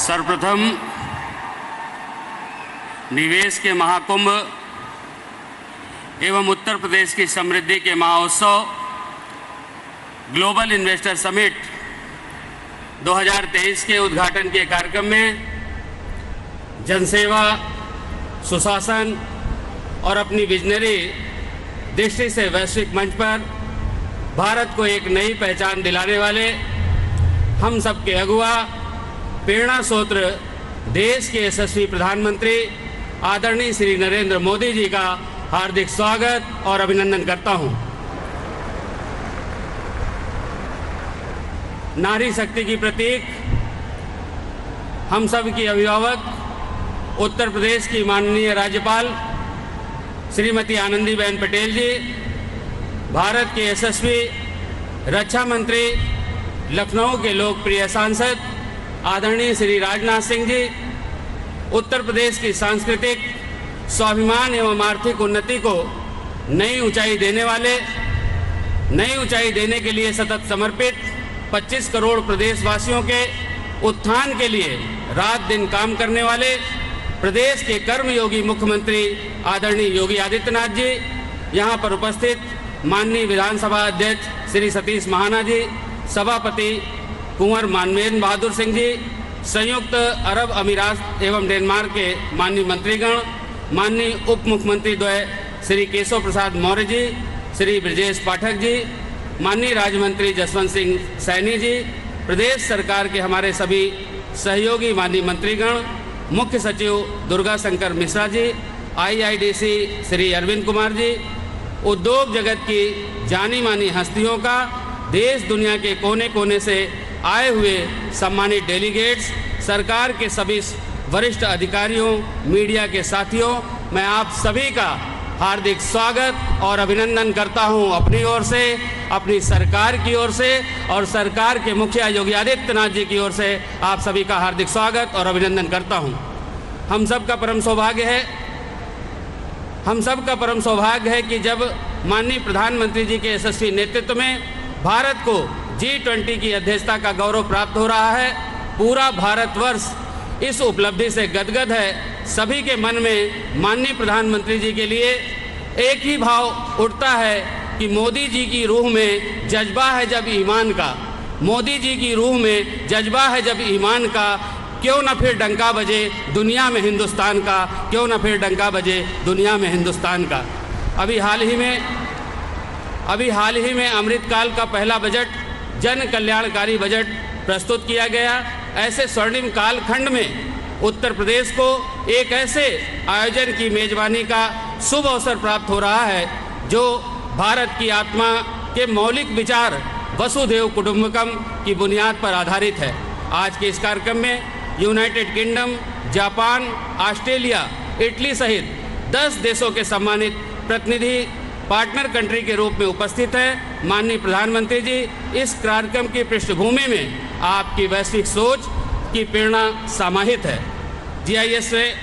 सर्वप्रथम निवेश के महाकुंभ एवं उत्तर प्रदेश की समृद्धि के महोत्सव ग्लोबल इन्वेस्टर समिट 2023 के उद्घाटन के कार्यक्रम में जनसेवा, सुशासन और अपनी विजनरी दृष्टि से वैश्विक मंच पर भारत को एक नई पहचान दिलाने वाले हम सबके अगुवा, प्रेरणा स्रोत्र, देश के यशस्वी प्रधानमंत्री आदरणीय श्री नरेंद्र मोदी जी का हार्दिक स्वागत और अभिनंदन करता हूं। नारी शक्ति की प्रतीक, हम सब की अभिभावक, उत्तर प्रदेश की माननीय राज्यपाल श्रीमती आनंदीबेन पटेल जी, भारत के यशस्वी रक्षा मंत्री, लखनऊ के लोकप्रिय सांसद आदरणीय श्री राजनाथ सिंह जी, उत्तर प्रदेश की सांस्कृतिक स्वाभिमान एवं आर्थिक उन्नति को नई ऊंचाई देने के लिए सतत समर्पित 25 करोड़ प्रदेशवासियों के उत्थान के लिए रात दिन काम करने वाले प्रदेश के कर्मयोगी मुख्यमंत्री आदरणीय योगी आदित्यनाथ जी, यहाँ पर उपस्थित माननीय विधानसभा अध्यक्ष श्री सतीश महाना जी, सभापति कुंवर मानवेंद्र बहादुर सिंह जी, संयुक्त अरब अमीरात एवं डेनमार्क के माननीय मंत्रीगण, माननीय उप मुख्यमंत्री द्वय श्री केशव प्रसाद मौर्य जी, श्री ब्रजेश पाठक जी, माननीय राज्य मंत्री जसवंत सिंह सैनी जी, प्रदेश सरकार के हमारे सभी सहयोगी माननीय मंत्रीगण, मुख्य सचिव दुर्गा शंकर मिश्रा जी, IIDC श्री अरविंद कुमार जी, उद्योग जगत की जानी मानी हस्तियों का, देश दुनिया के कोने कोने से आए हुए सम्मानित डेलीगेट्स, सरकार के सभी वरिष्ठ अधिकारियों, मीडिया के साथियों, मैं आप सभी का हार्दिक स्वागत और अभिनंदन करता हूं अपनी ओर से, अपनी सरकार की ओर से और सरकार के मुखिया योगी आदित्यनाथ जी की ओर से आप सभी का हार्दिक स्वागत और अभिनंदन करता हूं। हम सब का परम सौभाग्य है कि जब माननीय प्रधानमंत्री जी के यशस्वी नेतृत्व में भारत को G20 की अध्यक्षता का गौरव प्राप्त हो रहा है। पूरा भारतवर्ष इस उपलब्धि से गदगद है। सभी के मन में माननीय प्रधानमंत्री जी के लिए एक ही भाव उठता है कि मोदी जी की रूह में जज्बा है जब ईमान का, मोदी जी की रूह में जज्बा है जब ईमान का, क्यों न फिर डंका बजे दुनिया में हिंदुस्तान का, क्यों न फिर डंका बजे दुनिया में हिंदुस्तान का। अभी हाल ही में अमृतकाल का पहला बजट, जन कल्याणकारी बजट प्रस्तुत किया गया। ऐसे स्वर्णिम कालखंड में उत्तर प्रदेश को एक ऐसे आयोजन की मेजबानी का शुभ अवसर प्राप्त हो रहा है जो भारत की आत्मा के मौलिक विचार वसुधैव कुटुंबकम की बुनियाद पर आधारित है। आज के इस कार्यक्रम में United kingdom, Japan, Australia, Italy सहित 10 देशों के सम्मानित प्रतिनिधि पार्टनर कंट्री के रूप में उपस्थित है। माननीय प्रधानमंत्री जी, इस कार्यक्रम की पृष्ठभूमि में आपकी वैश्विक सोच की प्रेरणा समाहित है। GIS में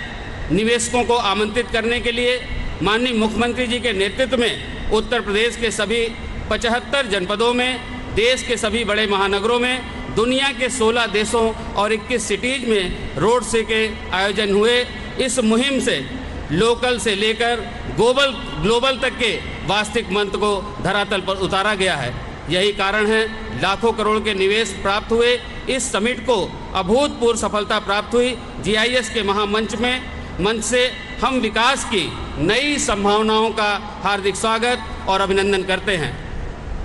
निवेशकों को आमंत्रित करने के लिए माननीय मुख्यमंत्री जी के नेतृत्व में उत्तर प्रदेश के सभी 75 जनपदों में, देश के सभी बड़े महानगरों में, दुनिया के 16 देशों और 21 सिटीज में रोड शो के आयोजन हुए। इस मुहिम से लोकल से लेकर ग्लोबल तक के वास्तविक मंत्र को धरातल पर उतारा गया है। यही कारण है लाखों करोड़ के निवेश प्राप्त हुए। इस समिट को अभूतपूर्व सफलता प्राप्त हुई। GIS के मंच से हम विकास की नई संभावनाओं का हार्दिक स्वागत और अभिनंदन करते हैं।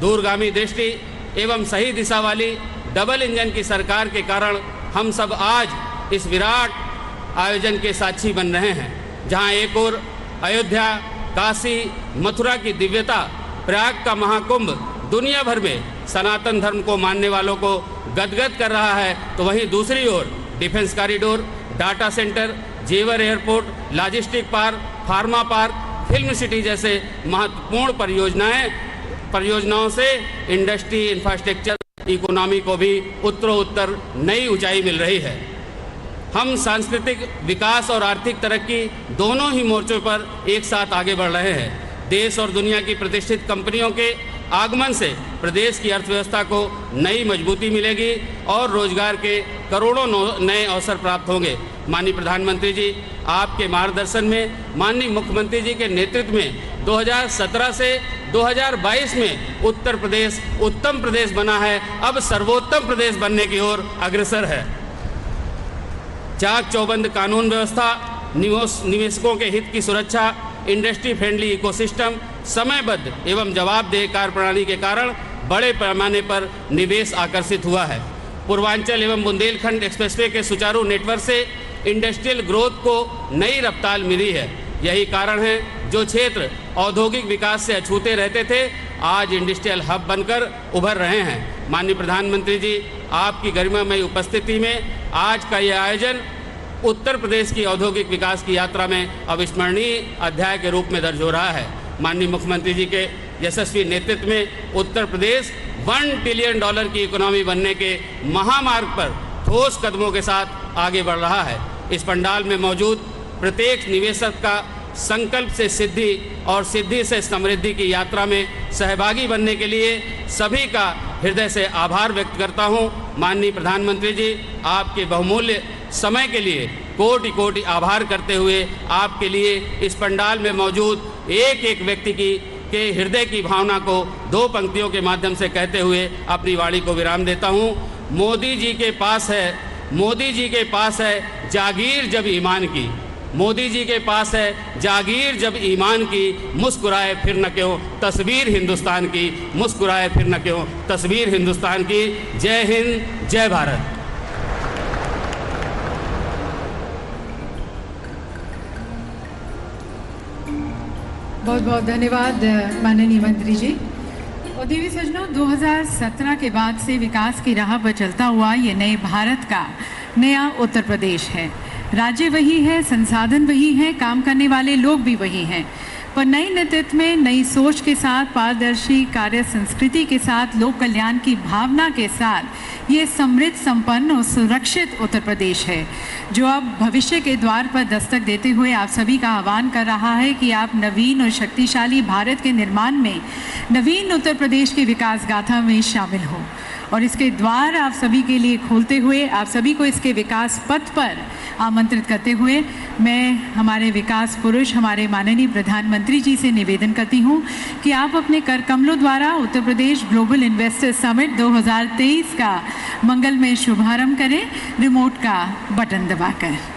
दूरगामी दृष्टि एवं सही दिशा वाली डबल इंजन की सरकार के कारण हम सब आज इस विराट आयोजन के साक्षी बन रहे हैं, जहां एक ओर अयोध्या, काशी, मथुरा की दिव्यता, प्रयाग का महाकुंभ दुनिया भर में सनातन धर्म को मानने वालों को गदगद कर रहा है, तो वहीं दूसरी ओर डिफेंस कॉरिडोर, डाटा सेंटर, जेवर airport, logistic park, pharma park, film city जैसे महत्वपूर्ण परियोजनाओं से इंडस्ट्री, इंफ्रास्ट्रक्चर, इकोनॉमी को भी उत्तरोत्तर नई ऊंचाई मिल रही है। हम सांस्कृतिक विकास और आर्थिक तरक्की दोनों ही मोर्चों पर एक साथ आगे बढ़ रहे हैं। देश और दुनिया की प्रतिष्ठित कंपनियों के आगमन से प्रदेश की अर्थव्यवस्था को नई मजबूती मिलेगी और रोजगार के करोड़ों नए अवसर प्राप्त होंगे। माननीय प्रधानमंत्री जी, आपके मार्गदर्शन में, माननीय मुख्यमंत्री जी के नेतृत्व में 2017 से 2022 में उत्तर प्रदेश उत्तम प्रदेश बना है, अब सर्वोत्तम प्रदेश बनने की ओर अग्रसर है। चाक चौबंद कानून व्यवस्था, निवेशकों के हित की सुरक्षा, इंडस्ट्री फ्रेंडली इकोसिस्टम, समयबद्ध एवं जवाबदेह कार्यप्रणाली के कारण बड़े पैमाने पर निवेश आकर्षित हुआ है। पूर्वांचल एवं बुंदेलखंड एक्सप्रेसवे के सुचारू नेटवर्क से इंडस्ट्रियल ग्रोथ को नई रफ्तार मिली है। यही कारण है जो क्षेत्र औद्योगिक विकास से अछूते रहते थे, आज इंडस्ट्रियल हब बनकर उभर रहे हैं। माननीय प्रधानमंत्री जी, आपकी गरिमामयी उपस्थिति में आज का यह आयोजन उत्तर प्रदेश की औद्योगिक विकास की यात्रा में अविस्मरणीय अध्याय के रूप में दर्ज हो रहा है। माननीय मुख्यमंत्री जी के यशस्वी नेतृत्व में उत्तर प्रदेश $1 ट्रिलियन की इकोनॉमी बनने के महामार्ग पर ठोस कदमों के साथ आगे बढ़ रहा है। इस पंडाल में मौजूद प्रत्येक निवेशक का संकल्प से सिद्धि और सिद्धि से समृद्धि की यात्रा में सहभागी बनने के लिए सभी का हृदय से आभार व्यक्त करता हूं। माननीय प्रधानमंत्री जी, आपके बहुमूल्य समय के लिए कोटि कोटि आभार करते हुए आपके लिए इस पंडाल में मौजूद एक एक व्यक्ति के हृदय की भावना को 2 पंक्तियों के माध्यम से कहते हुए अपनी वाणी को विराम देता हूं। मोदी जी के पास है जागीर जब ईमान की, मोदी जी के पास है जागीर जब ईमान की, मुस्कुराए फिर न क्यों तस्वीर हिंदुस्तान की, मुस्कुराए फिर न क्यों तस्वीर हिंदुस्तान की। जय हिंद, जय भारत। बहुत बहुत धन्यवाद माननीय मंत्री जी। और देवी सज्जनों, 2017 के बाद से विकास की राह पर चलता हुआ ये नए भारत का नया उत्तर प्रदेश है। राज्य वही है, संसाधन वही है, काम करने वाले लोग भी वही हैं, पर नई नेतृत्व में नई सोच के साथ, पारदर्शी कार्य संस्कृति के साथ, लोक कल्याण की भावना के साथ ये समृद्ध, संपन्न और सुरक्षित उत्तर प्रदेश है, जो अब भविष्य के द्वार पर दस्तक देते हुए आप सभी का आह्वान कर रहा है कि आप नवीन और शक्तिशाली भारत के निर्माण में, नवीन उत्तर प्रदेश की विकास गाथा में शामिल हो। और इसके द्वार आप सभी के लिए खोलते हुए, आप सभी को इसके विकास पथ पर आमंत्रित करते हुए मैं हमारे विकास पुरुष, हमारे माननीय प्रधानमंत्री जी से निवेदन करती हूँ कि आप अपने कर कमलों द्वारा Uttar Pradesh global investor summit 2023 का मंगलमय शुभारंभ करें, रिमोट का बटन दबाकर।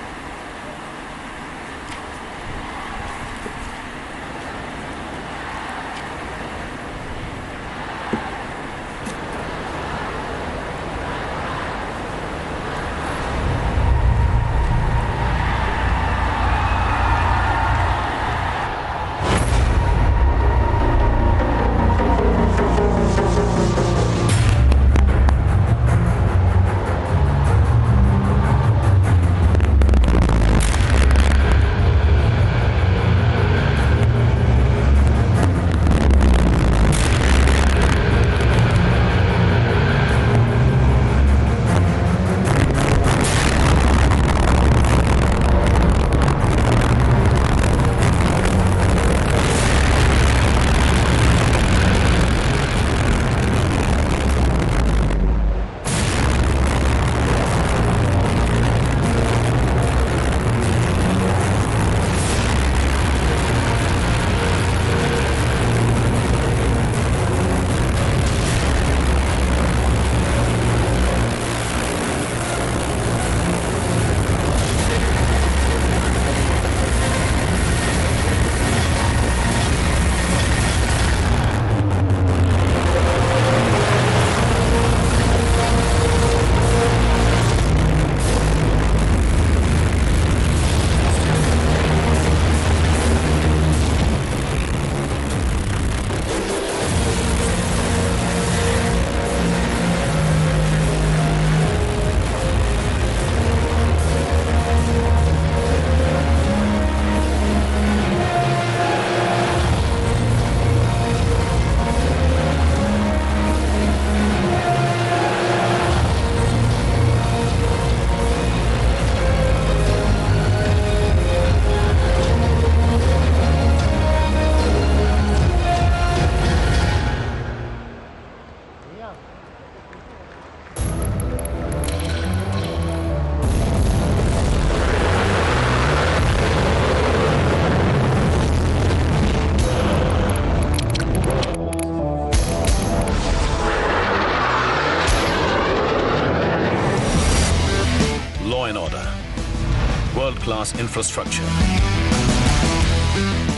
world-class infrastructure,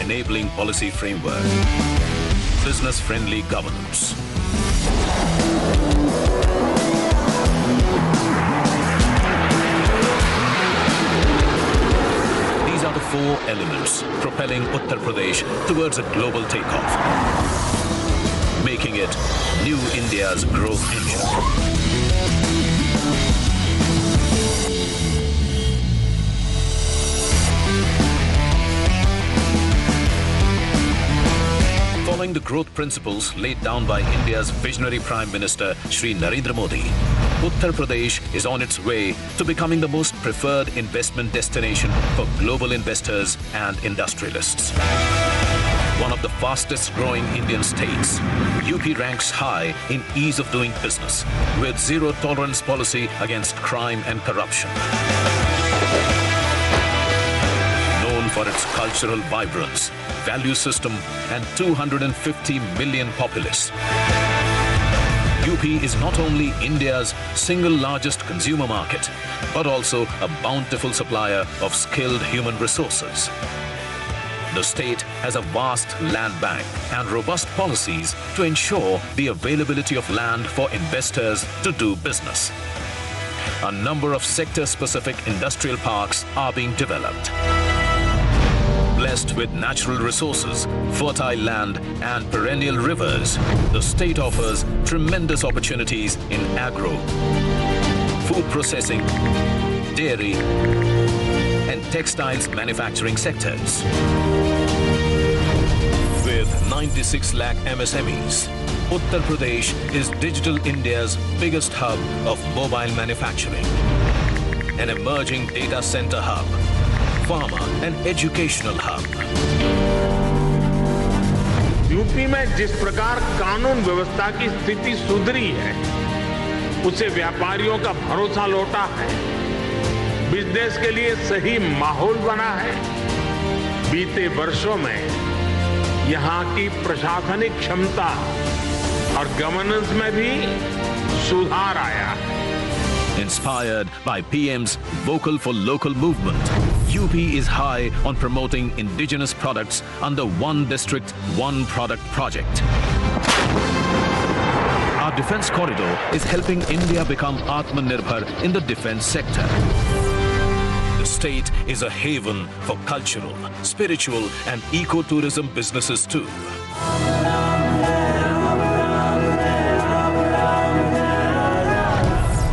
enabling policy framework, business-friendly governance. These are the four elements propelling Uttar Pradesh towards a global takeoff, making it New India's growth engine. Following the growth principles laid down by India's visionary Prime Minister Shri Narendra Modi, Uttar Pradesh is on its way to becoming the most preferred investment destination for global investors and industrialists. One of the fastest growing Indian states, UP ranks high in ease of doing business with zero tolerance policy against crime and corruption. Known for its cultural vibrance, value system and 250 million populace, UP is not only India's single largest consumer market, but also a bountiful supplier of skilled human resources. The state has a vast land bank and robust policies to ensure the availability of land for investors to do business. A number of sector-specific industrial parks are being developed. Blessed with natural resources, fertile land and perennial rivers, the state offers tremendous opportunities in agro, food processing, dairy and textiles manufacturing sectors. With 96 lakh MSMEs, Uttar Pradesh is Digital India's biggest hub of mobile manufacturing, an emerging data center hub, pharma and educational hub. UP में जिस प्रकार कानून व्यवस्था की स्थिति सुधरी है, उससे व्यापारियों का भरोसा लौटा है, बिजनेस के लिए सही माहौल बना है। बीते वर्षों में यहाँ की प्रशासनिक क्षमता और गवर्नेंस में भी सुधार आया है। Inspired by PM's Vocal for Local movement, UP is high on promoting indigenous products under One District, One Product project. Our defense corridor is helping India become Atmanirbhar in the defense sector. The state is a haven for cultural, spiritual and eco-tourism businesses too.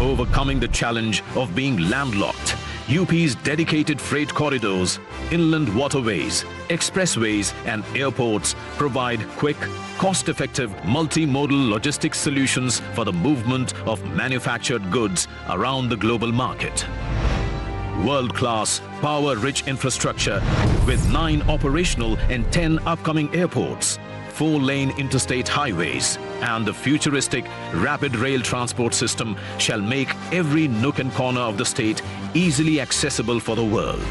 Overcoming the challenge of being landlocked, UP's dedicated freight corridors, inland waterways, expressways and airports provide quick, cost-effective, multimodal logistics solutions for the movement of manufactured goods around the global market. World-class, power-rich infrastructure with 9 operational and 10 upcoming airports, 4-lane interstate highways and the futuristic rapid rail transport system shall make every nook and corner of the state easily accessible for the world,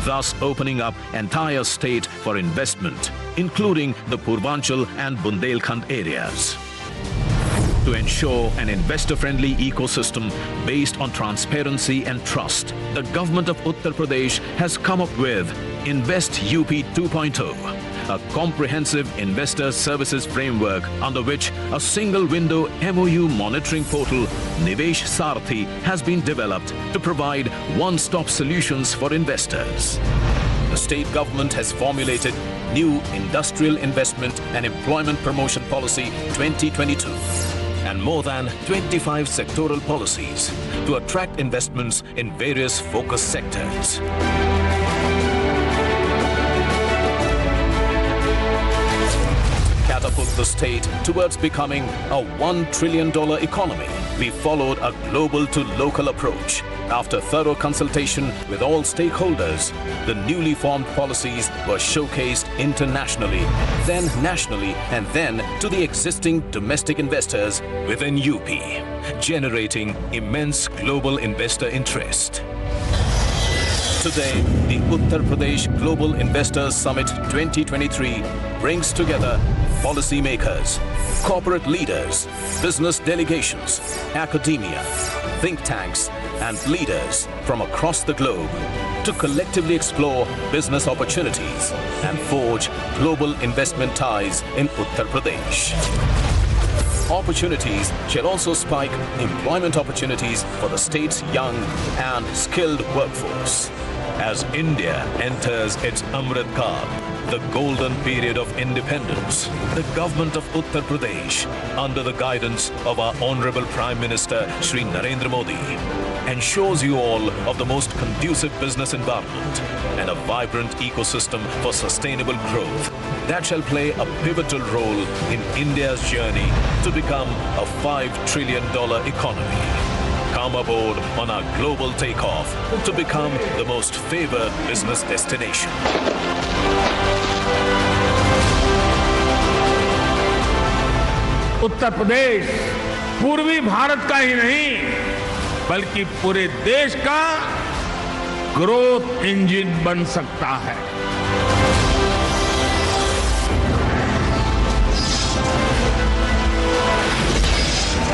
thus opening up entire state for investment, including the Purvanchal and Bundelkhand areas. To ensure an investor-friendly ecosystem based on transparency and trust, the government of Uttar Pradesh has come up with Invest UP 2.0, a comprehensive investor services framework under which a single window MOU monitoring portal, Nivesh Sarathi, has been developed to provide one-stop solutions for investors. The state government has formulated new Industrial Investment and Employment Promotion Policy 2022 and more than 25 sectoral policies to attract investments in various focus sectors. Catapult the state towards becoming a $1 trillion economy, we followed a global to local approach. After thorough consultation with all stakeholders, the newly formed policies were showcased internationally, then nationally, and then to the existing domestic investors within UP, generating immense global investor interest. Today, the Uttar Pradesh Global Investors Summit 2023 brings together policymakers, corporate leaders, business delegations, academia, think tanks, and leaders from across the globe to collectively explore business opportunities and forge global investment ties in Uttar Pradesh. Opportunities shall also spike employment opportunities for the state's young and skilled workforce. As India enters its Amrit Kaal, the golden period of independence, the government of Uttar Pradesh, under the guidance of our Honorable Prime Minister Shri Narendra Modi, ensures you all of the most conducive business environment and a vibrant ecosystem for sustainable growth that shall play a pivotal role in India's journey to become a $5 trillion economy. Come aboard on our global takeoff to become the most favored business destination. Uttar Pradesh पूर्वी भारत का ही नहीं बल्कि पूरे देश का growth engine बन सकता है।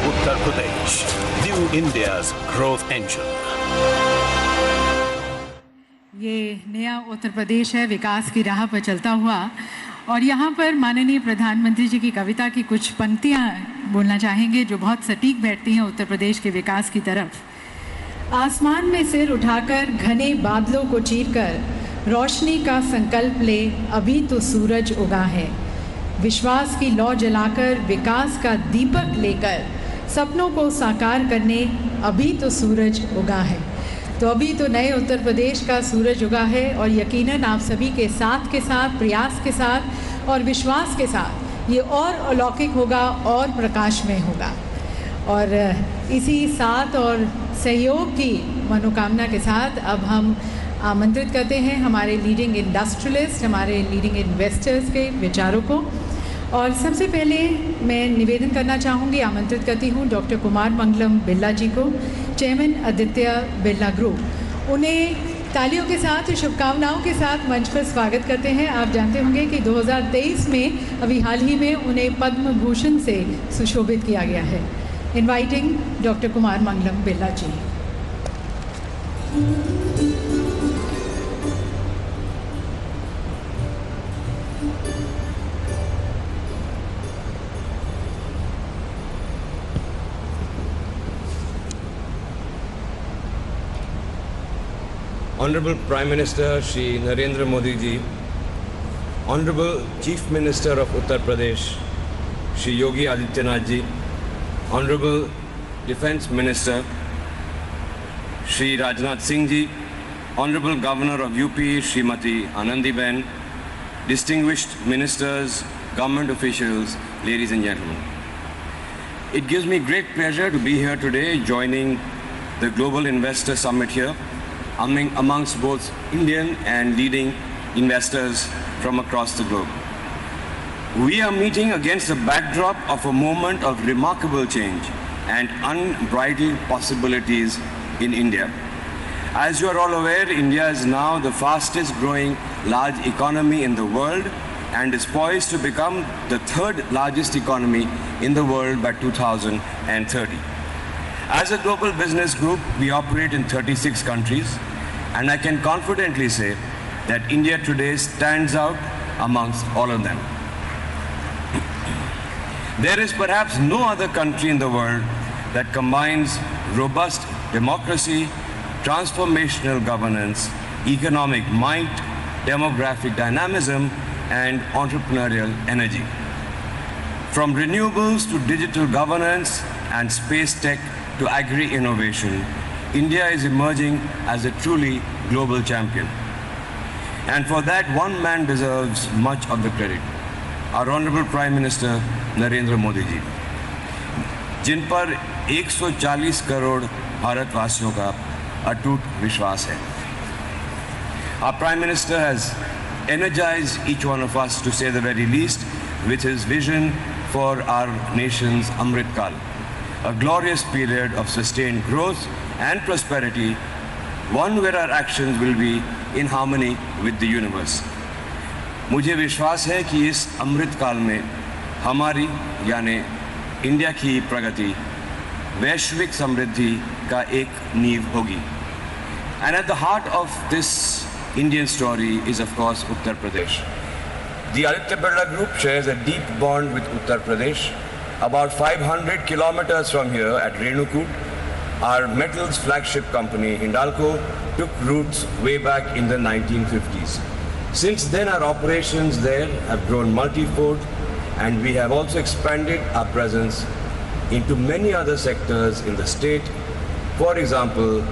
Uttar Pradesh, New India's growth engine. ये नया उत्तर प्रदेश है, विकास की राह पर चलता हुआ। और यहाँ पर माननीय प्रधानमंत्री जी की कविता की कुछ पंक्तियाँ बोलना चाहेंगे जो बहुत सटीक बैठती हैं उत्तर प्रदेश के विकास की तरफ। आसमान में सिर उठाकर घने बादलों को चीरकर रोशनी का संकल्प ले, अभी तो सूरज उगा है। विश्वास की लौ जलाकर विकास का दीपक लेकर सपनों को साकार करने, अभी तो सूरज उगा है। तो अभी तो नए उत्तर प्रदेश का सूरज उगा है और यकीनन आप सभी के साथ प्रयास के साथ और विश्वास के साथ ये और अलौकिक होगा और प्रकाशमय होगा। और इसी साथ और सहयोग की मनोकामना के साथ अब हम आमंत्रित करते हैं हमारे लीडिंग इंडस्ट्रियलिस्ट, हमारे लीडिंग इन्वेस्टर्स के विचारों को। और सबसे पहले मैं निवेदन करना चाहूँगी, आमंत्रित करती हूँ डॉक्टर कुमार मंगलम बिरला जी को, चेयरमैन आदित्य बिरला ग्रुप। उन्हें तालियों के साथ, शुभकामनाओं के साथ मंच पर स्वागत करते हैं। आप जानते होंगे कि 2023 में अभी हाल ही में उन्हें पद्म भूषण से सुशोभित किया गया है। Inviting doctor Kumar Mangalam Birla ji. Honorable Prime Minister Shri Narendra Modi ji, Honorable Chief Minister of Uttar Pradesh Shri Yogi Adityanath ji, Honorable Defence Minister Shri Rajnath Singh ji, Honorable Governor of UP Srimati Anandiben, distinguished ministers, government officials, ladies and gentlemen. It gives me great pleasure to be here today joining the Global Investor Summit here amongst both Indian and leading investors from across the globe. We are meeting against the backdrop of a moment of remarkable change and unbridled possibilities in India. As you are all aware, India is now the fastest growing large economy in the world and is poised to become the third largest economy in the world by 2030. As a global business group, we operate in 36 countries, and I can confidently say that India today stands out amongst all of them. There is perhaps no other country in the world that combines robust democracy, transformational governance, economic might, demographic dynamism, and entrepreneurial energy. From renewables to digital governance and space tech to agri-innovation, India is emerging as a truly global champion. And for that, one man deserves much of the credit, our Honorable Prime Minister Narendra Modi ji, जिन पर 140 करोड़ भारतवासियों का अटूट विश्वास है. Our Prime Minister has energized each one of us, to say the very least, with his vision for our nation's Amrit Kaal, a glorious period of sustained growth and prosperity, one where our actions will be in harmony with the universe. मुझे विश्वास है कि इस अमृत काल में हमारी यानी India की प्रगति वैश्विक समृद्धि का एक नींव होगी. And at the heart of this Indian story is of course Uttar Pradesh. The Aditya Birla Group shares a deep bond with Uttar Pradesh. About 500 kilometers from here at Renukut, our metals flagship company Hindalco took roots way back in the 1950s. Since then our operations there have grown multifold, and we have also expanded our presence into many other sectors in the state. For example,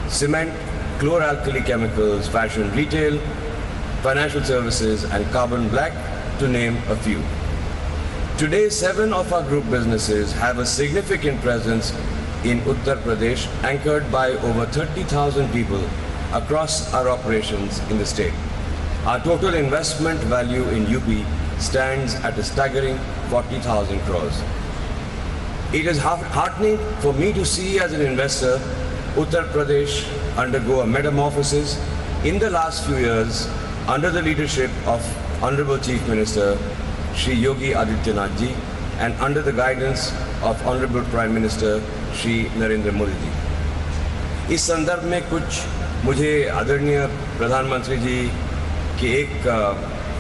cement, chlor-alkali chemicals, fashion retail, financial services and carbon black, to name a few. Today, 7 of our group businesses have a significant presence in Uttar Pradesh, anchored by over 30,000 people across our operations in the state. Our total investment value in UP stands at a staggering 40,000 crores. It is heartening for me to see as an investor Uttar Pradesh undergo a metamorphosis in the last few years under the leadership of Honorable Chief Minister Shri Yogi Adityanath ji and under the guidance of Honorable Prime Minister Shri Narendra Modi ji. इस संदर्भ में कुछ मुझे आदरणीय प्रधानमंत्री जी के एक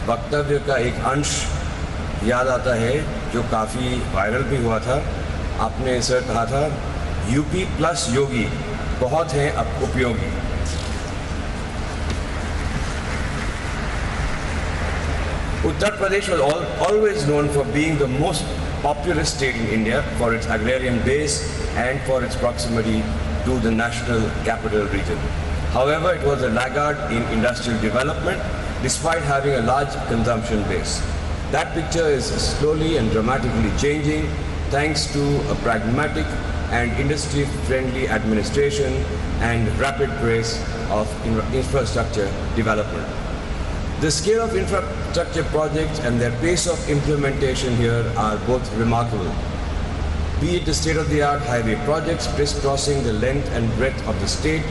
वक्तव्य का एक अंश याद आता है जो काफ़ी वायरल भी हुआ था. आपने सर कहा था यूपी प्लस योगी बहुत हैं उपयोगी. Uttar Pradesh was always known for being the most populous state in India for its agrarian base and for its proximity to the national capital region. However, it was a laggard in industrial development despite having a large consumption base. That picture is slowly and dramatically changing thanks to a pragmatic and industry-friendly administration and rapid pace of infrastructure development. The scale of infrastructure projects and their pace of implementation here are both remarkable. Be it the state-of-the-art highway projects crisscrossing the length and breadth of the state,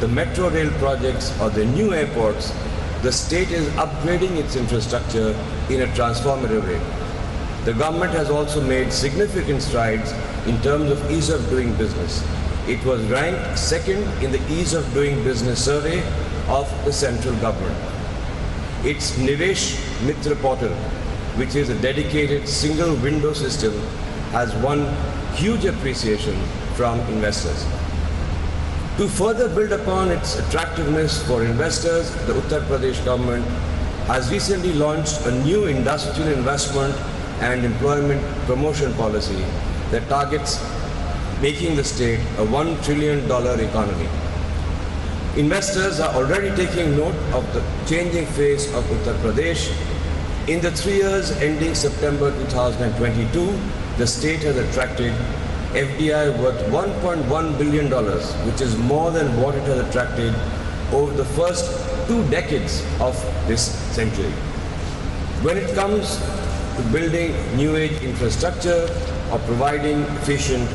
the metro rail projects or the new airports, the state is upgrading its infrastructure in a transformative way. The government has also made significant strides in terms of ease of doing business. It was ranked second in the ease of doing business survey of the central government. Its Nivesh Mitra portal, which is a dedicated single window system, has won huge appreciation from investors. To further build upon its attractiveness for investors, the Uttar Pradesh government has recently launched a new industrial investment and employment promotion policy that targets making the state a $1 trillion economy. Investors are already taking note of the changing face of Uttar Pradesh. In the 3 years ending September 2022, the state has attracted FDI worth $1.1 billion, which is more than what it has attracted over the first 2 decades of this century. When it comes to building new age infrastructure or providing efficient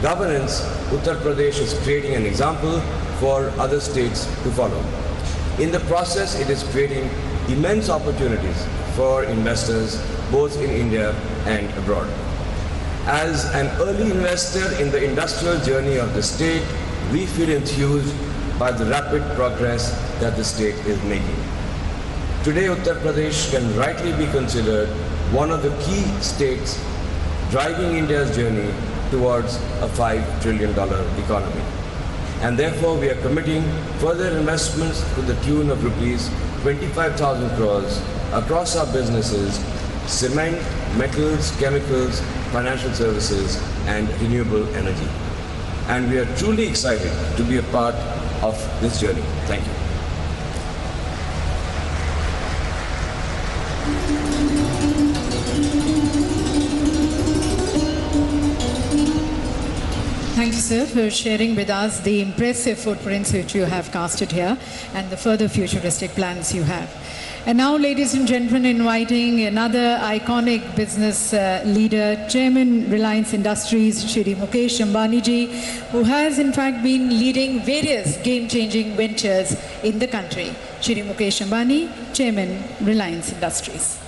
governance, Uttar Pradesh is creating an example for other states to follow. In the process, it is creating immense opportunities for investors both in India and abroad. As an early investor in the industrial journey of the state, we feel enthused by the rapid progress that the state is making. Today, Uttar Pradesh can rightly be considered one of the key states driving India's journey towards a $5 trillion economy. And therefore, we are committing further investments to the tune of rupees 25,000 crores across our businesses: cement, metals, chemicals, financial services, and renewable energy. And we are truly excited to be a part of this journey. Thank you. Thank you, sir, for sharing with us the impressive footprints which you have casted here and the further futuristic plans you have. And now, ladies and gentlemen, inviting another iconic business leader, Chairman Reliance Industries, Shri Mukesh Ambani ji, who has in fact been leading various game-changing ventures in the country. Shri Mukesh Ambani, Chairman Reliance Industries.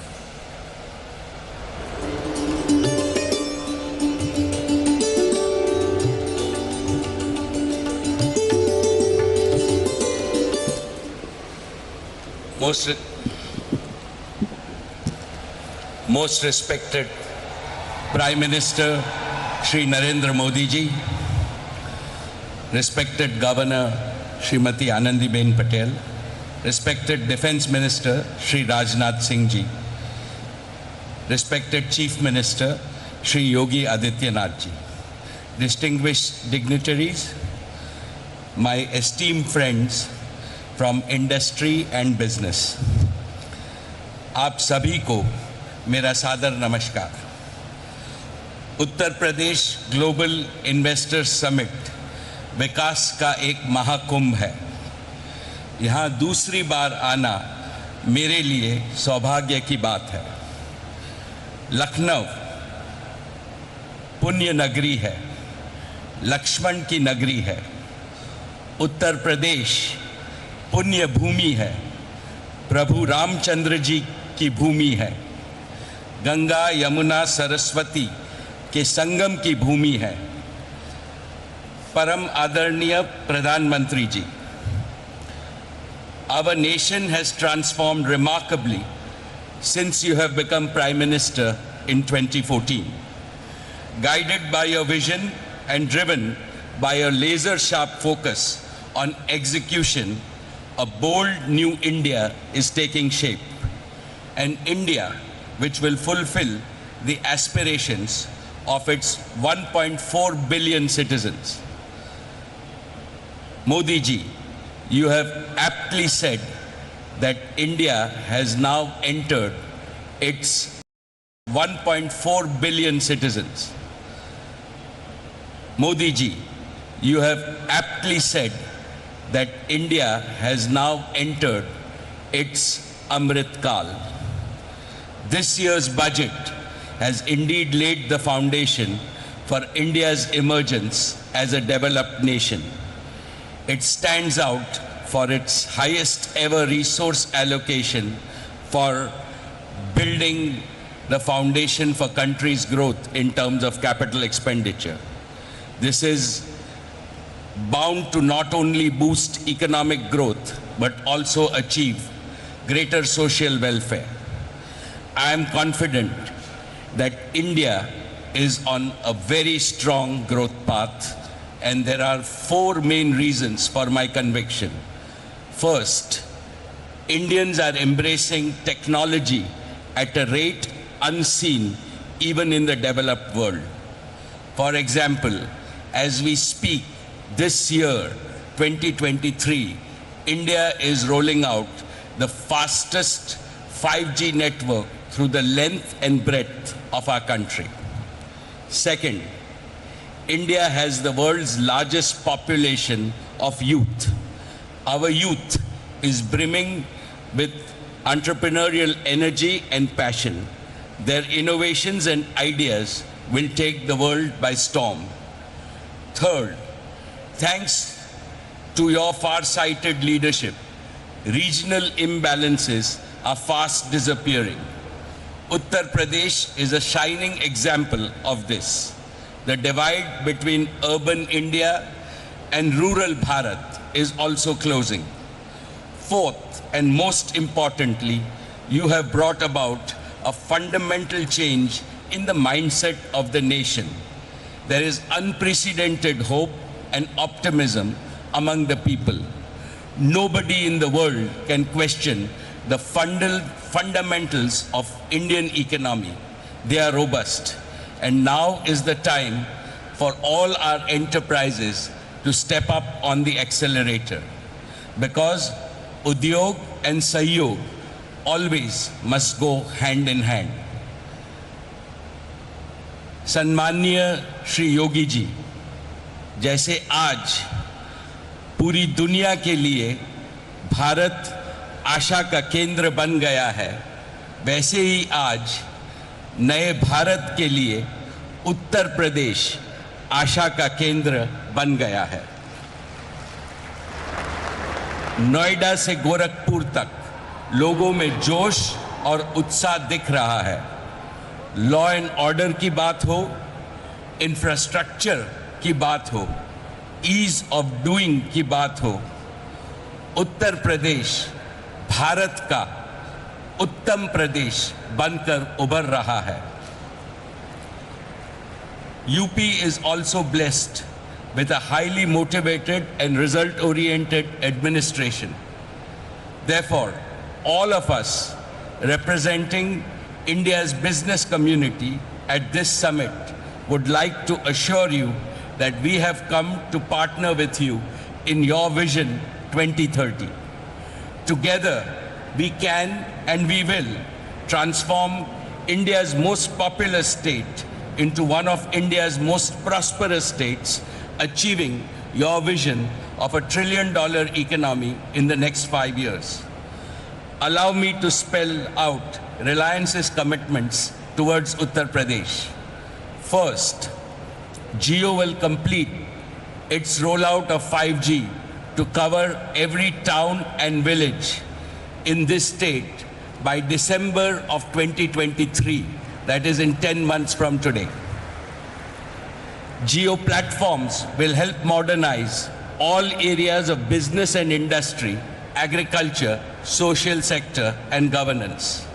Most respected Prime Minister Shri Narendra Modi ji, respected Governor Srimati Anandiben Patel, respected Defence Minister Shri Rajnath Singh ji, respected Chief Minister Shri Yogi Adityanath ji, distinguished dignitaries, my esteemed friends from industry and business, आप सभी को मेरा सादर नमस्कार। Uttar Pradesh global investors summit विकास का एक महाकुंभ है। यहाँ दूसरी बार आना मेरे लिए सौभाग्य की बात है। लखनऊ पुण्य नगरी है, लक्ष्मण की नगरी है। उत्तर प्रदेश पुण्य भूमि है, प्रभु रामचंद्र जी की भूमि है। गंगा यमुना सरस्वती के संगम की भूमि है। परम आदरणीय प्रधानमंत्री जी, our nation has transformed remarkably since you have become Prime Minister in 2014. Guided by your vision and driven by a laser-sharp focus on execution, a bold new India is taking shape. An India which will fulfill the aspirations of its 1.4 billion citizens. Modi ji, you have aptly said that India has now entered its 1.4 billion citizens. Modi ji, you have aptly said that India has now entered its Amrit Kal. This year's budget has indeed laid the foundation for India's emergence as a developed nation. It stands out for its highest ever resource allocation for building the foundation for country's growth in terms of capital expenditure. This is bound to not only boost economic growth but also achieve greater social welfare. I am confident that India is on a very strong growth path, and there are four main reasons for my conviction. First, Indians are embracing technology at a rate unseen even in the developed world. For example, as we speak, this year, 2023, India is rolling out the fastest 5G network through the length and breadth of our country. Second, India has the world's largest population of youth. Our youth is brimming with entrepreneurial energy and passion. Their innovations and ideas will take the world by storm. Third, thanks to your far-sighted leadership, regional imbalances are fast disappearing. Uttar Pradesh is a shining example of this. The divide between urban India and rural Bharat is also closing. Fourth, and most importantly, you have brought about a fundamental change in the mindset of the nation. There is unprecedented hope and optimism among the people. Nobody in the world can question the fundamentals of Indian economy. They are robust. And now is the time for all our enterprises to step up on the accelerator, because Udyog and Sahyog always must go hand in hand. सम्माननीय श्री योगी जी, जैसे आज पूरी दुनिया के लिए भारत आशा का केंद्र बन गया है, वैसे ही आज नए भारत के लिए उत्तर प्रदेश आशा का केंद्र बन गया है। नोएडा से गोरखपुर तक लोगों में जोश और उत्साह दिख रहा है। लॉ एंड ऑर्डर की बात हो, इंफ्रास्ट्रक्चर की बात हो, ईज ऑफ डूइंग की बात हो, उत्तर प्रदेश भारत का उत्तम प्रदेश बनकर उभर रहा है। UP is also blessed with a highly motivated and result-oriented administration. Therefore, all of us representing India's business community at this summit would like to assure you that we have come to partner with you in your Vision 2030. Together, we can and we will transform India's most populous state into one of India's most prosperous states, achieving your vision of $1 trillion economy in the next 5 years. Allow me to spell out Reliance's commitments towards Uttar Pradesh. First, Jio will complete its rollout of 5G to cover every town and village in this state by December of 2023, that is in 10 months from today. Jio platforms will help modernize all areas of business and industry, agriculture, social sector, and governance.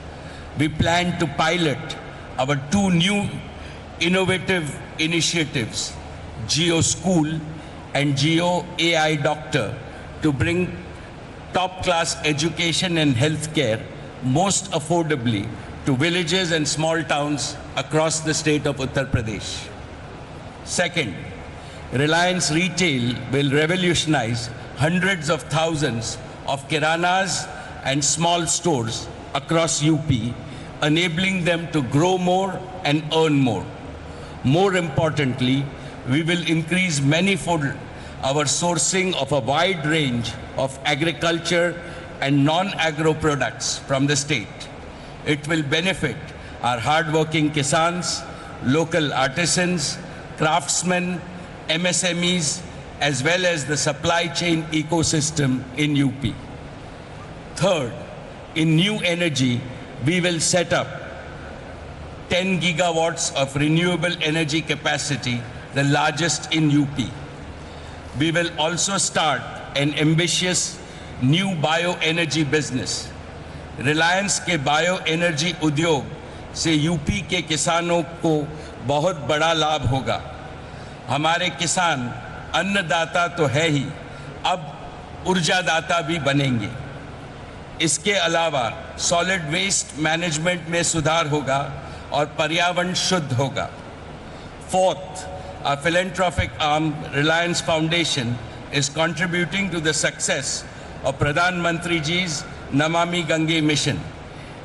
We plan to pilot our 2 new innovative initiatives, Jio School and Jio AI Doctor, to bring top-class education and healthcare most affordably to villages and small towns across the state of Uttar Pradesh. Second, Reliance Retail will revolutionize hundreds of thousands of kiranas and small stores across UP, enabling them to grow more and earn more. More importantly, we will increase manifold our sourcing of a wide range of agriculture and non-agro products from the state. It will benefit our hard-working kisans, local artisans, craftsmen, MSMEs, as well as the supply chain ecosystem in UP. Third, in new energy, we will set up 10 gigawatts of renewable energy capacity, the largest in UP. We will also start an ambitious new bioenergy business. Reliance के bioenergy उद्योग से UP के किसानों को बहुत बड़ा लाभ होगा। हमारे किसान अन्नदाता तो है ही, अब ऊर्जादाता भी बनेंगे। इसके अलावा सॉलिड वेस्ट मैनेजमेंट में सुधार होगा और पर्यावरण शुद्ध होगा। Fourth, our philanthropic arm, Reliance Foundation, is contributing to the success of Pradhan Mantri Ji's Namami Gange mission.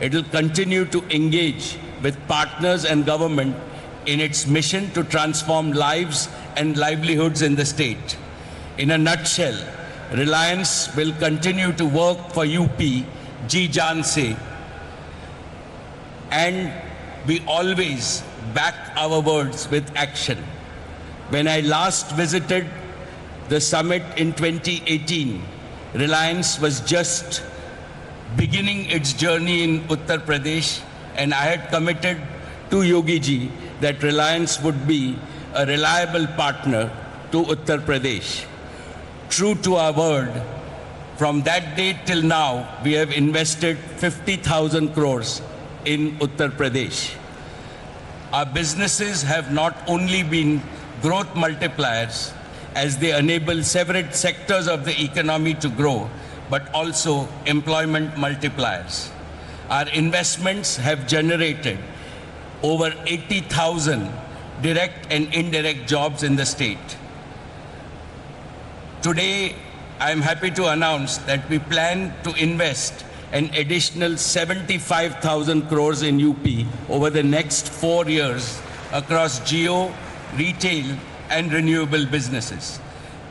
It will continue to engage with partners and government in its mission to transform lives and livelihoods in the state. In a nutshell, Reliance will continue to work for UP, Ji Jaan se, and we always back our words with action. When I last visited the summit in 2018, Reliance was just beginning its journey in Uttar Pradesh, and I had committed to Yogi Ji that Reliance would be a reliable partner to Uttar Pradesh. True to our word, from that date till now, we have invested 50,000 crores in Uttar Pradesh. Our businesses have not only been growth multipliers as they enable several sectors of the economy to grow, but also employment multipliers. Our investments have generated over 80,000 direct and indirect jobs in the state. Today, I am happy to announce that we plan to invest an additional 75,000 crores in UP over the next 4 years across Jio, retail, and renewable businesses.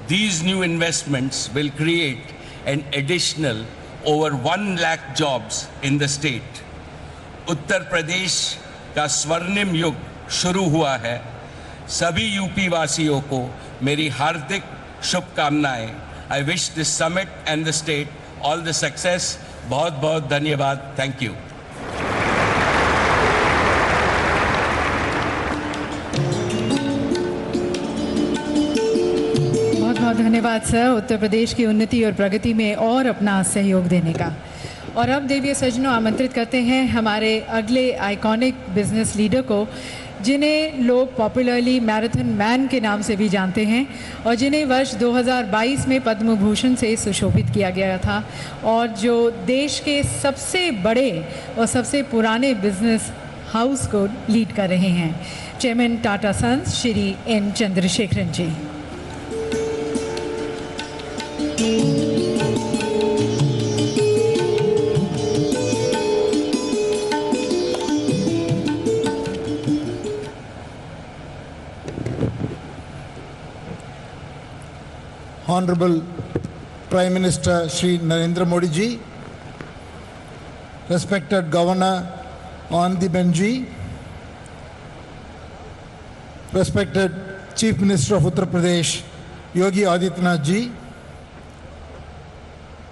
These new investments will create an additional over 1 lakh jobs in the state. Uttar Pradesh का स्वर्णिम युग शुरू हुआ है। सभी UP वासियों को मेरी हार्दिक शुभकामनाएं। I wish this summit and the state all the success. बहुत बहुत धन्यवाद. Thank you. बहुत बहुत धन्यवाद सर, उत्तर प्रदेश की उन्नति और प्रगति में और अपना सहयोग देने का। और अब देवीय सज्जनों आमंत्रित करते हैं हमारे अगले आइकॉनिक बिजनेस लीडर को, जिन्हें लोग पॉपुलरली मैराथन मैन के नाम से भी जानते हैं और जिन्हें वर्ष 2022 में पद्म भूषण से सुशोभित किया गया था और जो देश के सबसे बड़े और सबसे पुराने बिजनेस हाउस को लीड कर रहे हैं, chairman Tata Sons Shri N Chandrasekaran ji. Honorable Prime Minister Shri Narendra Modi ji, respected Governor Anandibhen ji, respected Chief Minister of Uttar Pradesh Yogi Adityanath ji,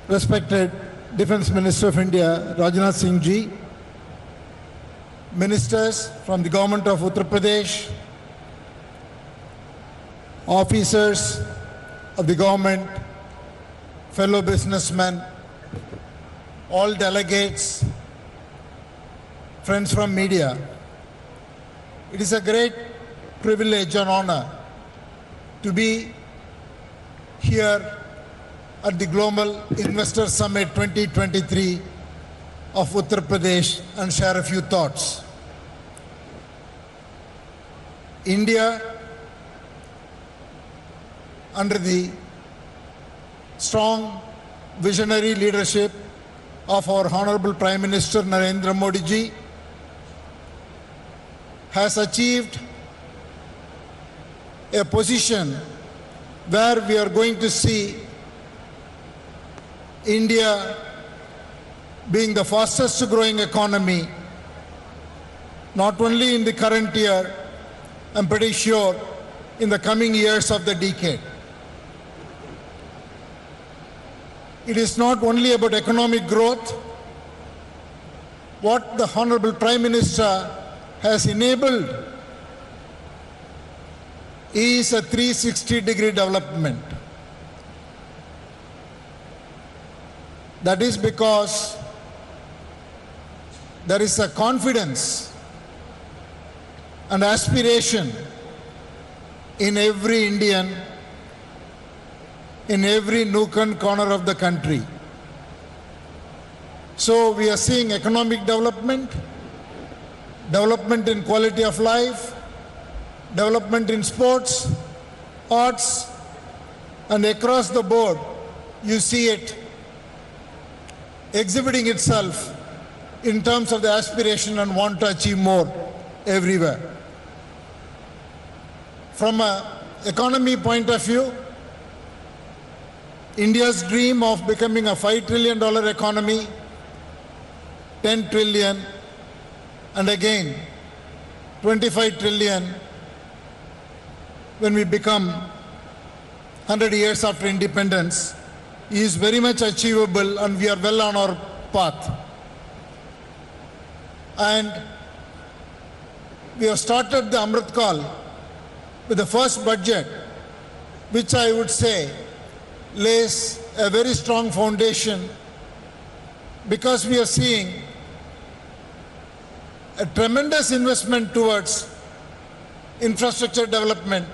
respected Defence Minister of India Rajnath Singh ji, ministers from the government of Uttar Pradesh, officers of the government, fellow businessmen, all delegates, friends from media. It is a great privilege and honor to be here at the Global Investor Summit 2023 of Uttar Pradesh and share a few thoughts. India, under the strong visionary leadership of our Honorable Prime Minister Narendra Modi ji, has achieved a position where we are going to see India being the fastest growing economy, not only in the current year, I'm pretty sure in the coming years of the decade. It is not only about economic growth. What the Honorable Prime Minister has enabled is a 360-degree development. That is because there is a confidence and aspiration in every Indian, in every nook and corner of the country. So we are seeing economic development, development in quality of life, development in sports, arts, and across the board, you see it exhibiting itself in terms of the aspiration and want to achieve more everywhere. From an economy point of view, India's dream of becoming a $5 trillion economy, 10 trillion, and again 25 trillion when we become 100 years after independence is very much achievable, and we are well on our path. And we have started the Amrit Kaal with the first budget, which I would say lays a very strong foundation, because we are seeing a tremendous investment towards infrastructure development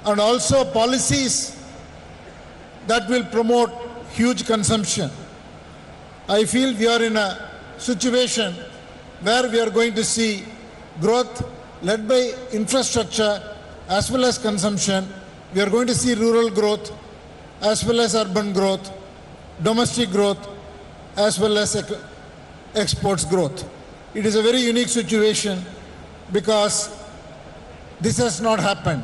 and also policies that will promote huge consumption. I feel we are in a situation where we are going to see growth led by infrastructure as well as consumption. We are going to see rural growth as well as urban growth, domestic growth as well as exports growth. It is a very unique situation because this has not happened.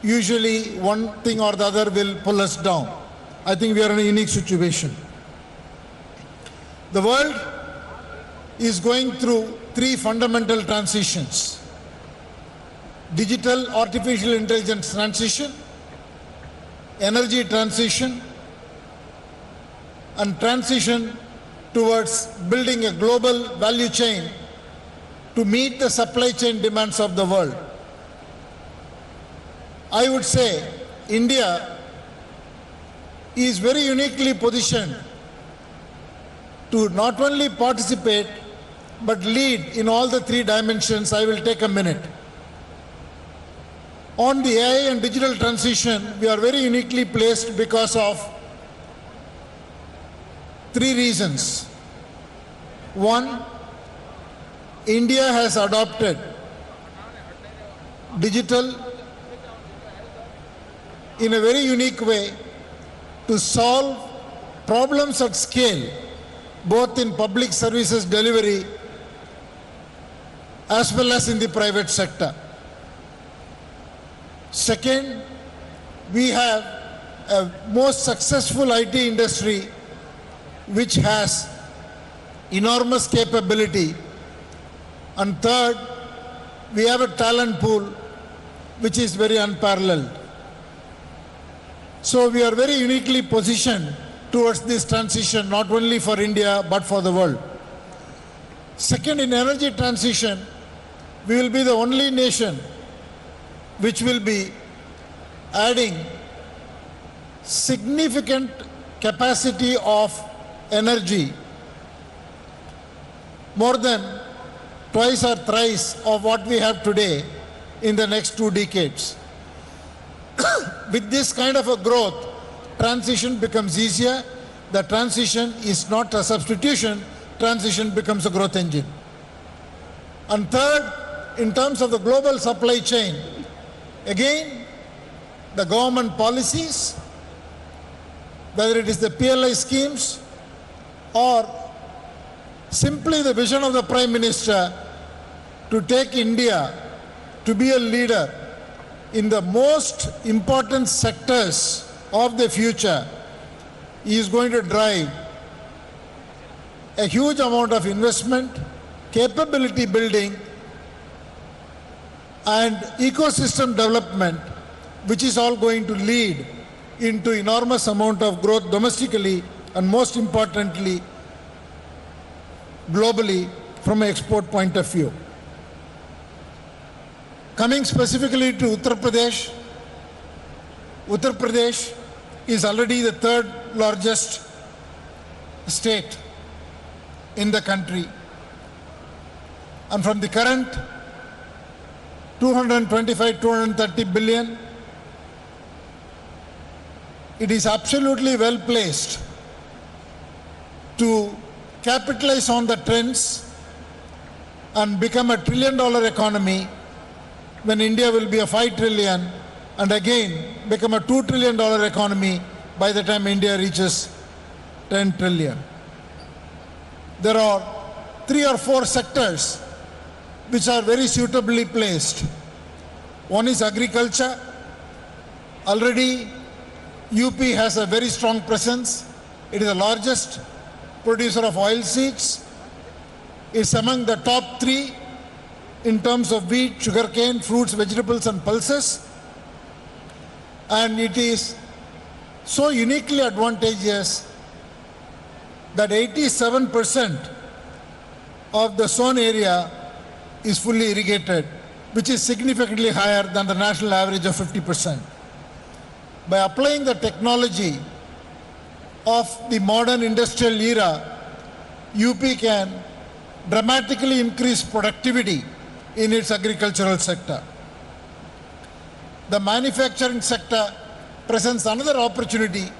Usually one thing or the other will pull us down. I think we are in a unique situation. The world is going through three fundamental transitions: digital artificial intelligence transition, energy transition, and transition towards building a global value chain to meet the supply chain demands of the world. I would say India is very uniquely positioned to not only participate but lead in all the three dimensions. I will take a minute. On the AI and digital transition, we are very uniquely placed because of three reasons. One, India has adopted digital in a very unique way to solve problems at scale, both in public services delivery as well as in the private sector. Second, we have a most successful IT industry which has enormous capability. And third, we have a talent pool which is very unparalleled. So we are very uniquely positioned towards this transition, not only for India but for the world. Second, in energy transition, we will be the only nation which will be adding significant capacity of energy, more than twice or thrice of what we have today in the next 2 decades. With this kind of a growth, transition becomes easier. The transition is not a substitution, transition becomes a growth engine. And third, in terms of the global supply chain, again, the government policies, whether it is the PLI schemes or simply the vision of the Prime Minister to take India to be a leader in the most important sectors of the future, is going to drive a huge amount of investment, capability building, and ecosystem development, which is all going to lead into enormous amount of growth domestically and most importantly globally from an export point of view. Coming specifically to Uttar Pradesh is already the third largest state in the country, and from the current 225-230 billion, it is absolutely well placed to capitalize on the trends and become a $1 trillion economy when India will be a 5 trillion and again become a $2 trillion economy by the time India reaches 10 trillion. There are 3 or 4 sectors which are very suitably placed. One is agriculture. Already UP has a very strong presence. It is the largest producer of oilseeds. It's among the top 3 in terms of wheat, sugarcane, fruits, vegetables and pulses. And it is so uniquely advantageous that 87% of the sown area is fully irrigated, which is significantly higher than the national average of 50%. By applying the technology of the modern industrial era, UP can dramatically increase productivity in its agricultural sector. The manufacturing sector presents another opportunity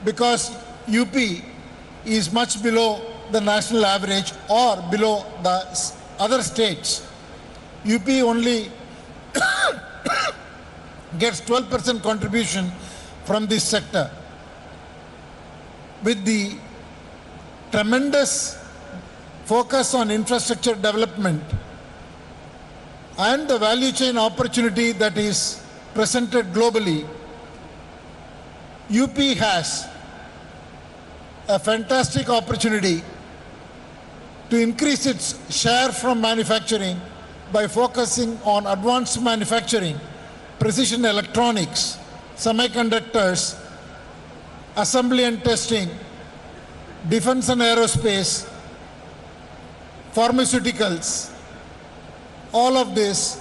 because UP is much below the national average or below the other states. UP only gets 12% contribution from this sector. With the tremendous focus on infrastructure development and the value chain opportunity that is presented globally, UP has a fantastic opportunity to increase its share from manufacturing by focusing on advanced manufacturing, precision electronics, semiconductors, assembly and testing, defense and aerospace, pharmaceuticals. All of this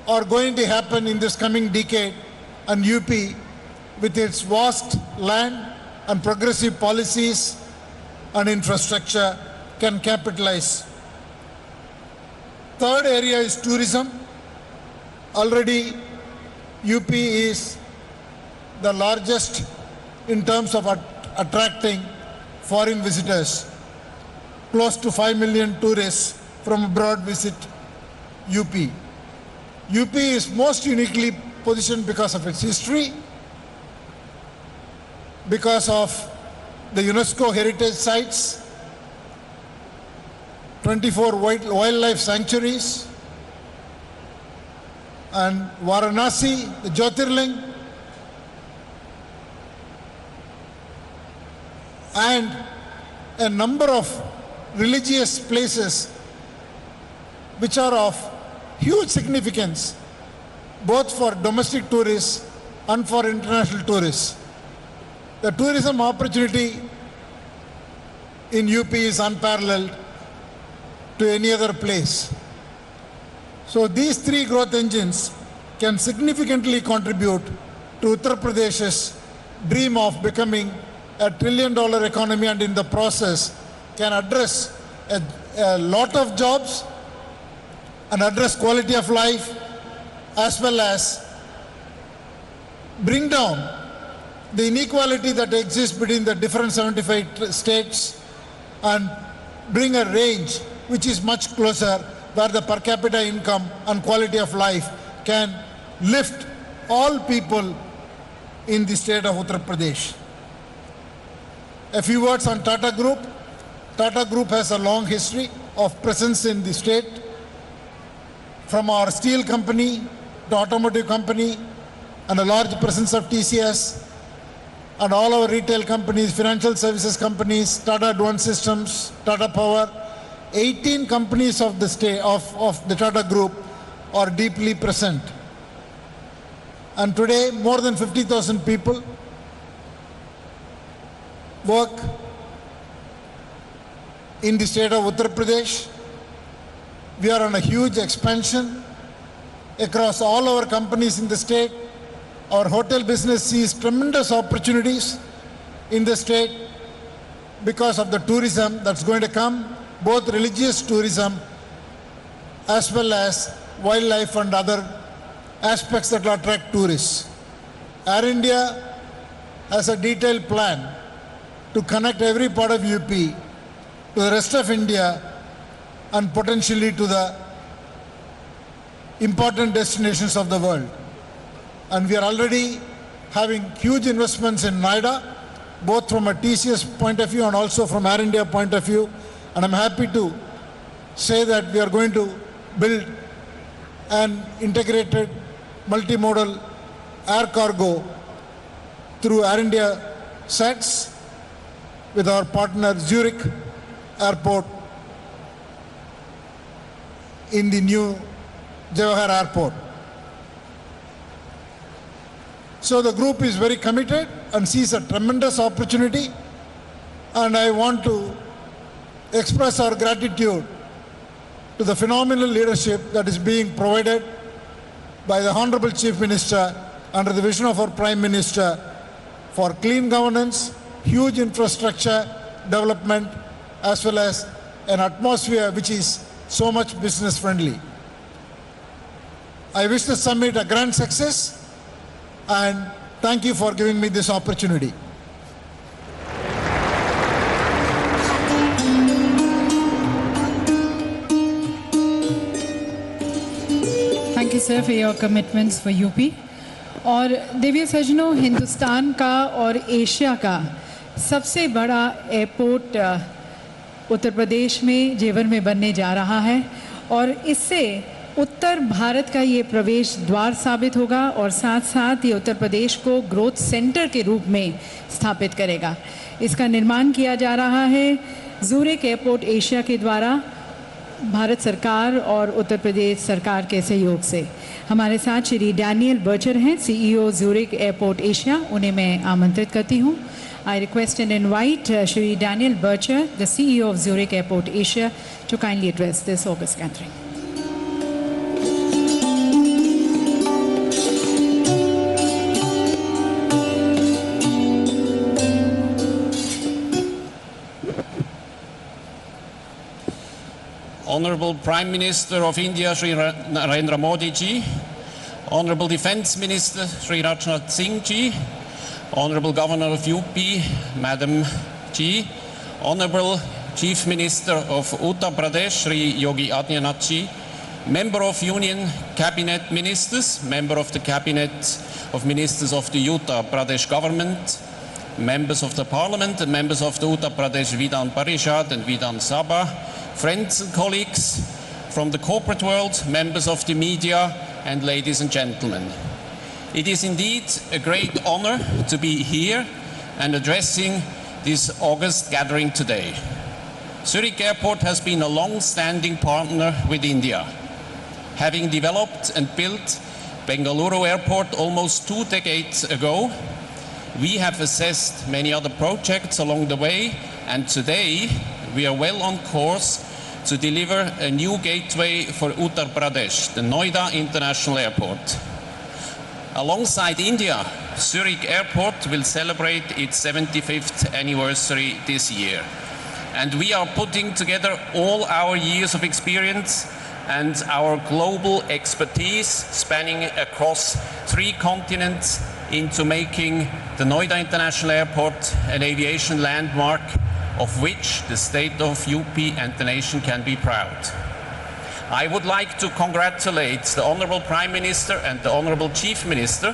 are going to happen in this coming decade, and UP, with its vast land and progressive policies and infrastructure can capitalize. Third area is tourism. Already UP is the largest in terms of attracting foreign visitors. Close to 5 million tourists from abroad visit UP. UP is most uniquely positioned because of its history, because of the UNESCO heritage sites, 24 wildlife sanctuaries, and Varanasi, the Jyotirling, and a number of religious places which are of huge significance both for domestic tourists and for international tourists. The tourism opportunity in UP is unparalleled to any other place. So these three growth engines can significantly contribute to Uttar Pradesh's dream of becoming a $1 trillion economy, and in the process can address a lot of jobs and address quality of life, as well as bring down the inequality that exists between the different 75 states and bring a range which is much closer, where the per capita income and quality of life can lift all people in the state of Uttar Pradesh. A few words on Tata Group. Tata Group has a long history of presence in the state, from our steel company to automotive company, and a large presence of TCS, and all our retail companies, financial services companies, Tata Advanced Systems, Tata Power. 18 companies of the state of the Tata Group are deeply present. And today, more than 50,000 people work in the state of Uttar Pradesh. We are on a huge expansion across all our companies in the state. Our hotel business sees tremendous opportunities in the state because of the tourism that's going to come, both religious tourism as well as wildlife and other aspects that will attract tourists. Air India has a detailed plan to connect every part of UP to the rest of India and potentially to the important destinations of the world. And we are already having huge investments in Noida, both from a TCS point of view and also from Air India point of view. And I'm happy to say that we are going to build an integrated multimodal air cargo through Air India sets with our partner Zurich Airport in the new Jawahar Airport. So the group is very committed and sees a tremendous opportunity, and I want to express our gratitude to the phenomenal leadership that is being provided by the Honorable Chief Minister under the vision of our Prime Minister for clean governance, huge infrastructure development, as well as an atmosphere which is so much business friendly. I wish the summit a grand success, and thank you for giving me this opportunity. Thank you, sir, for your commitments for UP. और देवी सज्जनों, हिंदुस्तान का और Asia का सबसे बड़ा airport उत्तर प्रदेश में जेवर में बनने जा रहा है, और इससे उत्तर भारत का ये प्रवेश द्वार साबित होगा और साथ साथ ये उत्तर प्रदेश को ग्रोथ सेंटर के रूप में स्थापित करेगा। इसका निर्माण किया जा रहा है ज़ूरिक एयरपोर्ट एशिया के द्वारा भारत सरकार और उत्तर प्रदेश सरकार के सहयोग से। हमारे साथ श्री डैनियल बर्चर हैं, CEO ज़ूरिक एयरपोर्ट एशिया। उन्हें मैं आमंत्रित करती हूँ। I request and invite Shri Daniel Bircher, the CEO of Zurich Airport Asia, to kindly address this august gathering. Honorable Prime Minister of India, Shri Narendra Modi ji, Honorable Defence Minister, Shri Rajnath Singh ji, Honorable Governor of UP, Madam ji, Honorable Chief Minister of Uttar Pradesh, Shri Yogi Adityanath ji, Member of Union Cabinet Ministers, Member of the Cabinet of Ministers of the Uttar Pradesh Government, Members of the Parliament and Members of the Uttar Pradesh Vidhan Parishad and Vidhan Sabha, friends and colleagues from the corporate world, members of the media, and ladies and gentlemen. It is indeed a great honor to be here and addressing this august gathering today. Zurich Airport has been a long-standing partner with India. Having developed and built Bengaluru Airport almost 2 decades ago, we have assessed many other projects along the way, and today we are well on course to deliver a new gateway for Uttar Pradesh, the Noida International Airport. Alongside India, Zurich Airport will celebrate its 75th anniversary this year. And we are putting together all our years of experience and our global expertise spanning across 3 continents into making the Noida International Airport an aviation landmark of which the state of UP and the nation can be proud. I would like to congratulate the Honorable Prime Minister and the Honorable Chief Minister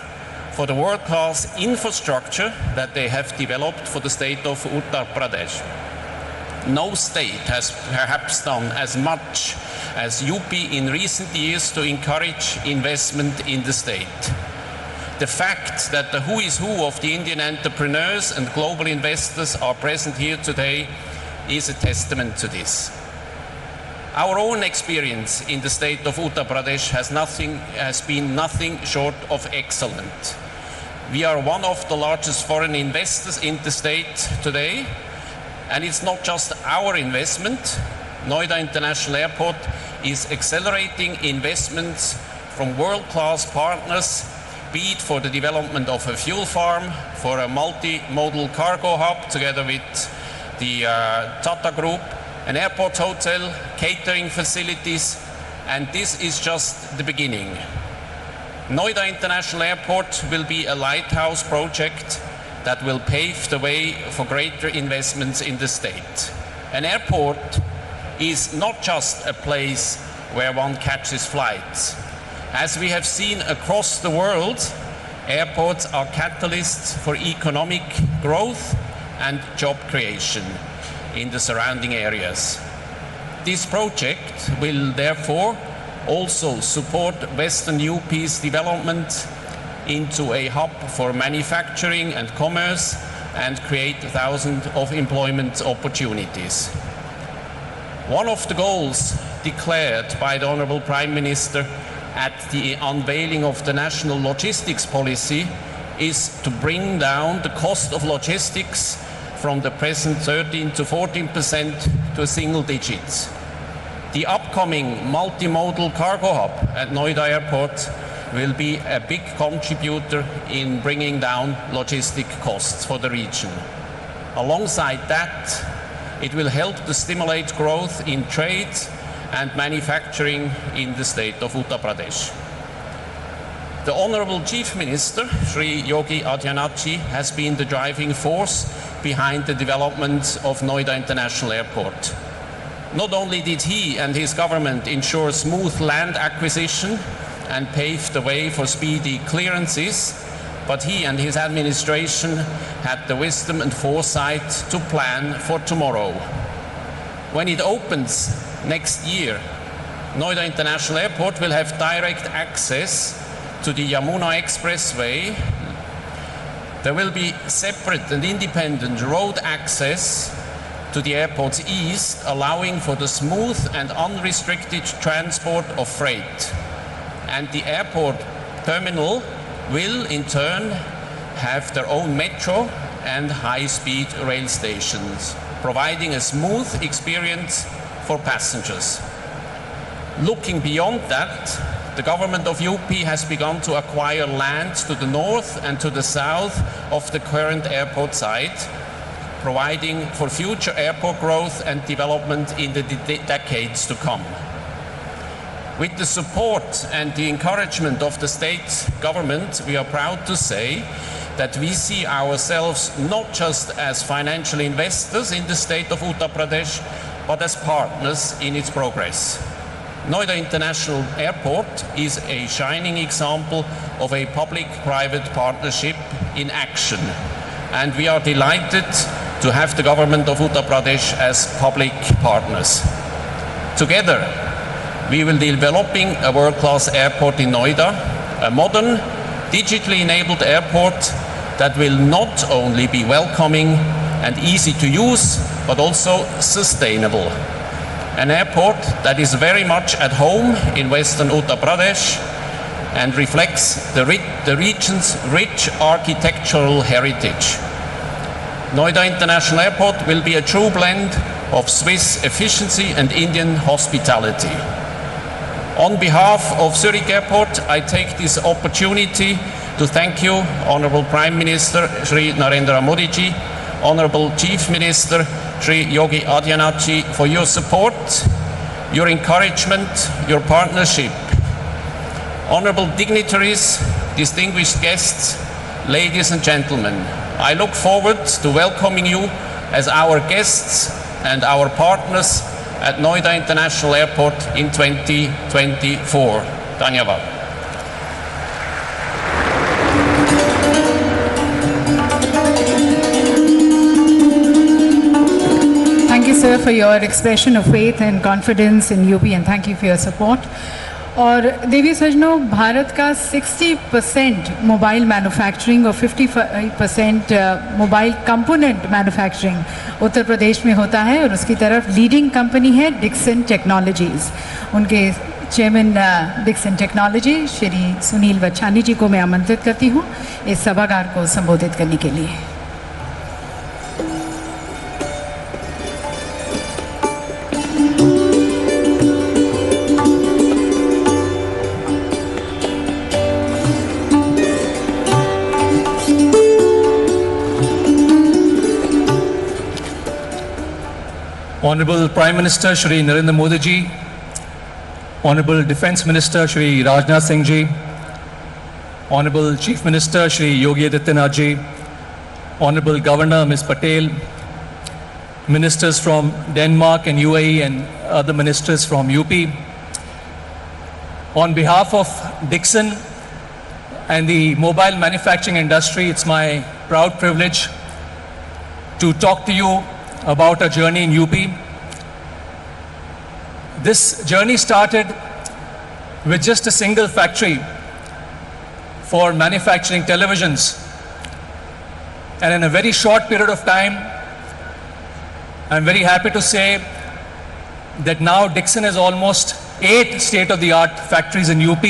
for the world-class infrastructure that they have developed for the state of Uttar Pradesh. No state has perhaps done as much as UP in recent years to encourage investment in the state. The fact that the who is who of the Indian entrepreneurs and global investors are present here today is a testament to this. Our own experience in the state of Uttar Pradesh has been nothing short of excellent. We are one of the largest foreign investors in the state today, and it's not just our investment. Noida International Airport is accelerating investments from world-class partners, be it for the development of a fuel farm, for a multimodal cargo hub together with the Tata Group, an airport hotel, catering facilities, and this is just the beginning. Noida International Airport will be a lighthouse project that will pave the way for greater investments in the state. An airport is not just a place where one catches flights. As we have seen across the world, airports are catalysts for economic growth and job creation in the surrounding areas. This project will therefore also support Western UP's development into a hub for manufacturing and commerce and create thousands of employment opportunities. One of the goals declared by the Honorable Prime Minister at the unveiling of the national logistics policy is to bring down the cost of logistics from the present 13 to 14% to single digits. The upcoming multimodal cargo hub at Noida Airport will be a big contributor in bringing down logistic costs for the region. Alongside that, it will help to stimulate growth in trade and manufacturing in the state of Uttar Pradesh. The Honorable Chief Minister, Shri Yogi Adityanath ji, has been the driving force behind the development of Noida International Airport. Not only did he and his government ensure smooth land acquisition and pave the way for speedy clearances, but he and his administration had the wisdom and foresight to plan for tomorrow. When it opens next year, Noida International Airport will have direct access to the Yamuna Expressway. There will be separate and independent road access to the airport's east, allowing for the smooth and unrestricted transport of freight. And the airport terminal will in turn have their own metro and high-speed rail stations, providing a smooth experience for passengers. Looking beyond that, the government of UP has begun to acquire land to the north and to the south of the current airport site, providing for future airport growth and development in the decades to come. With the support and the encouragement of the state government, we are proud to say that we see ourselves not just as financial investors in the state of Uttar Pradesh, but as partners in its progress. Noida International Airport is a shining example of a public-private partnership in action, and we are delighted to have the government of Uttar Pradesh as public partners. Together, we will be developing a world-class airport in Noida, a modern, digitally enabled airport that will not only be welcoming and easy to use, but also sustainable. An airport that is very much at home in Western Uttar Pradesh and reflects the region's rich architectural heritage. Noida International Airport will be a true blend of Swiss efficiency and Indian hospitality. On behalf of Zurich Airport, I take this opportunity to thank you, Honorable Prime Minister Shri Narendra Modi ji, Honorable Chief Minister Shri Yogi Adityanath ji, for your support, your encouragement, your partnership. Honorable dignitaries, distinguished guests, ladies and gentlemen, I look forward to welcoming you as our guests and our partners at Noida International Airport in 2024. Dhanyavad. Thank you, sir, for your expression of faith and confidence in UP, and thank you for your support. और देवी सजनों, भारत का 60% mobile manufacturing और 55% mobile component manufacturing Uttar Pradesh में होता है, और उसकी तरफ leading company है डिक्सन टेक्नोलॉजीज़। उनके chairman Dixon Technology Shri Sunil Vachhani ji को मैं आमंत्रित करती हूँ इस सभागार को संबोधित करने के लिए। Honorable Prime Minister Shri Narendra Modi ji, Honorable Defence Minister Shri Rajnath Singh ji, Honorable Chief Minister Shri Yogi Adityanath ji, Honorable Governor Ms. Patel, Ministers from Denmark and UAE and other ministers from UP. On behalf of Dixon and the mobile manufacturing industry, it's my proud privilege to talk to you about our journey in UP. This journey started with just a single factory for manufacturing televisions. And in a very short period of time, I'm very happy to say that now Dixon has almost 8 state-of-the-art factories in UP,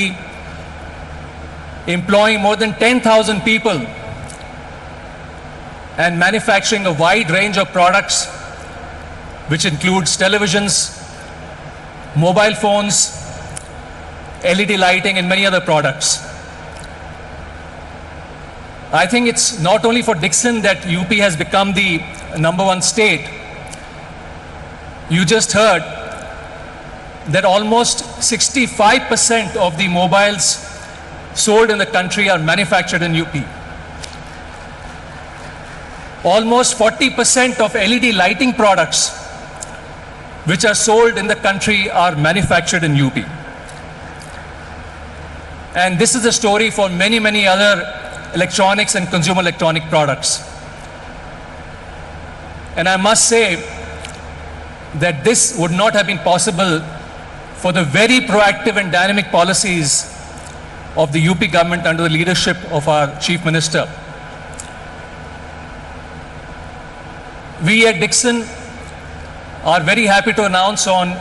employing more than 10,000 people and manufacturing a wide range of products, which includes televisions, mobile phones, LED lighting, and many other products. I think it's not only for Dixon that UP has become the #1 state. You just heard that almost 65% of the mobiles sold in the country are manufactured in UP. Almost 40% of LED lighting products which are sold in the country are manufactured in UP. And this is the story for many, many other electronics and consumer electronic products. And I must say that this would not have been possible for the very proactive and dynamic policies of the UP government under the leadership of our Chief Minister. We at Dixon are very happy to announce on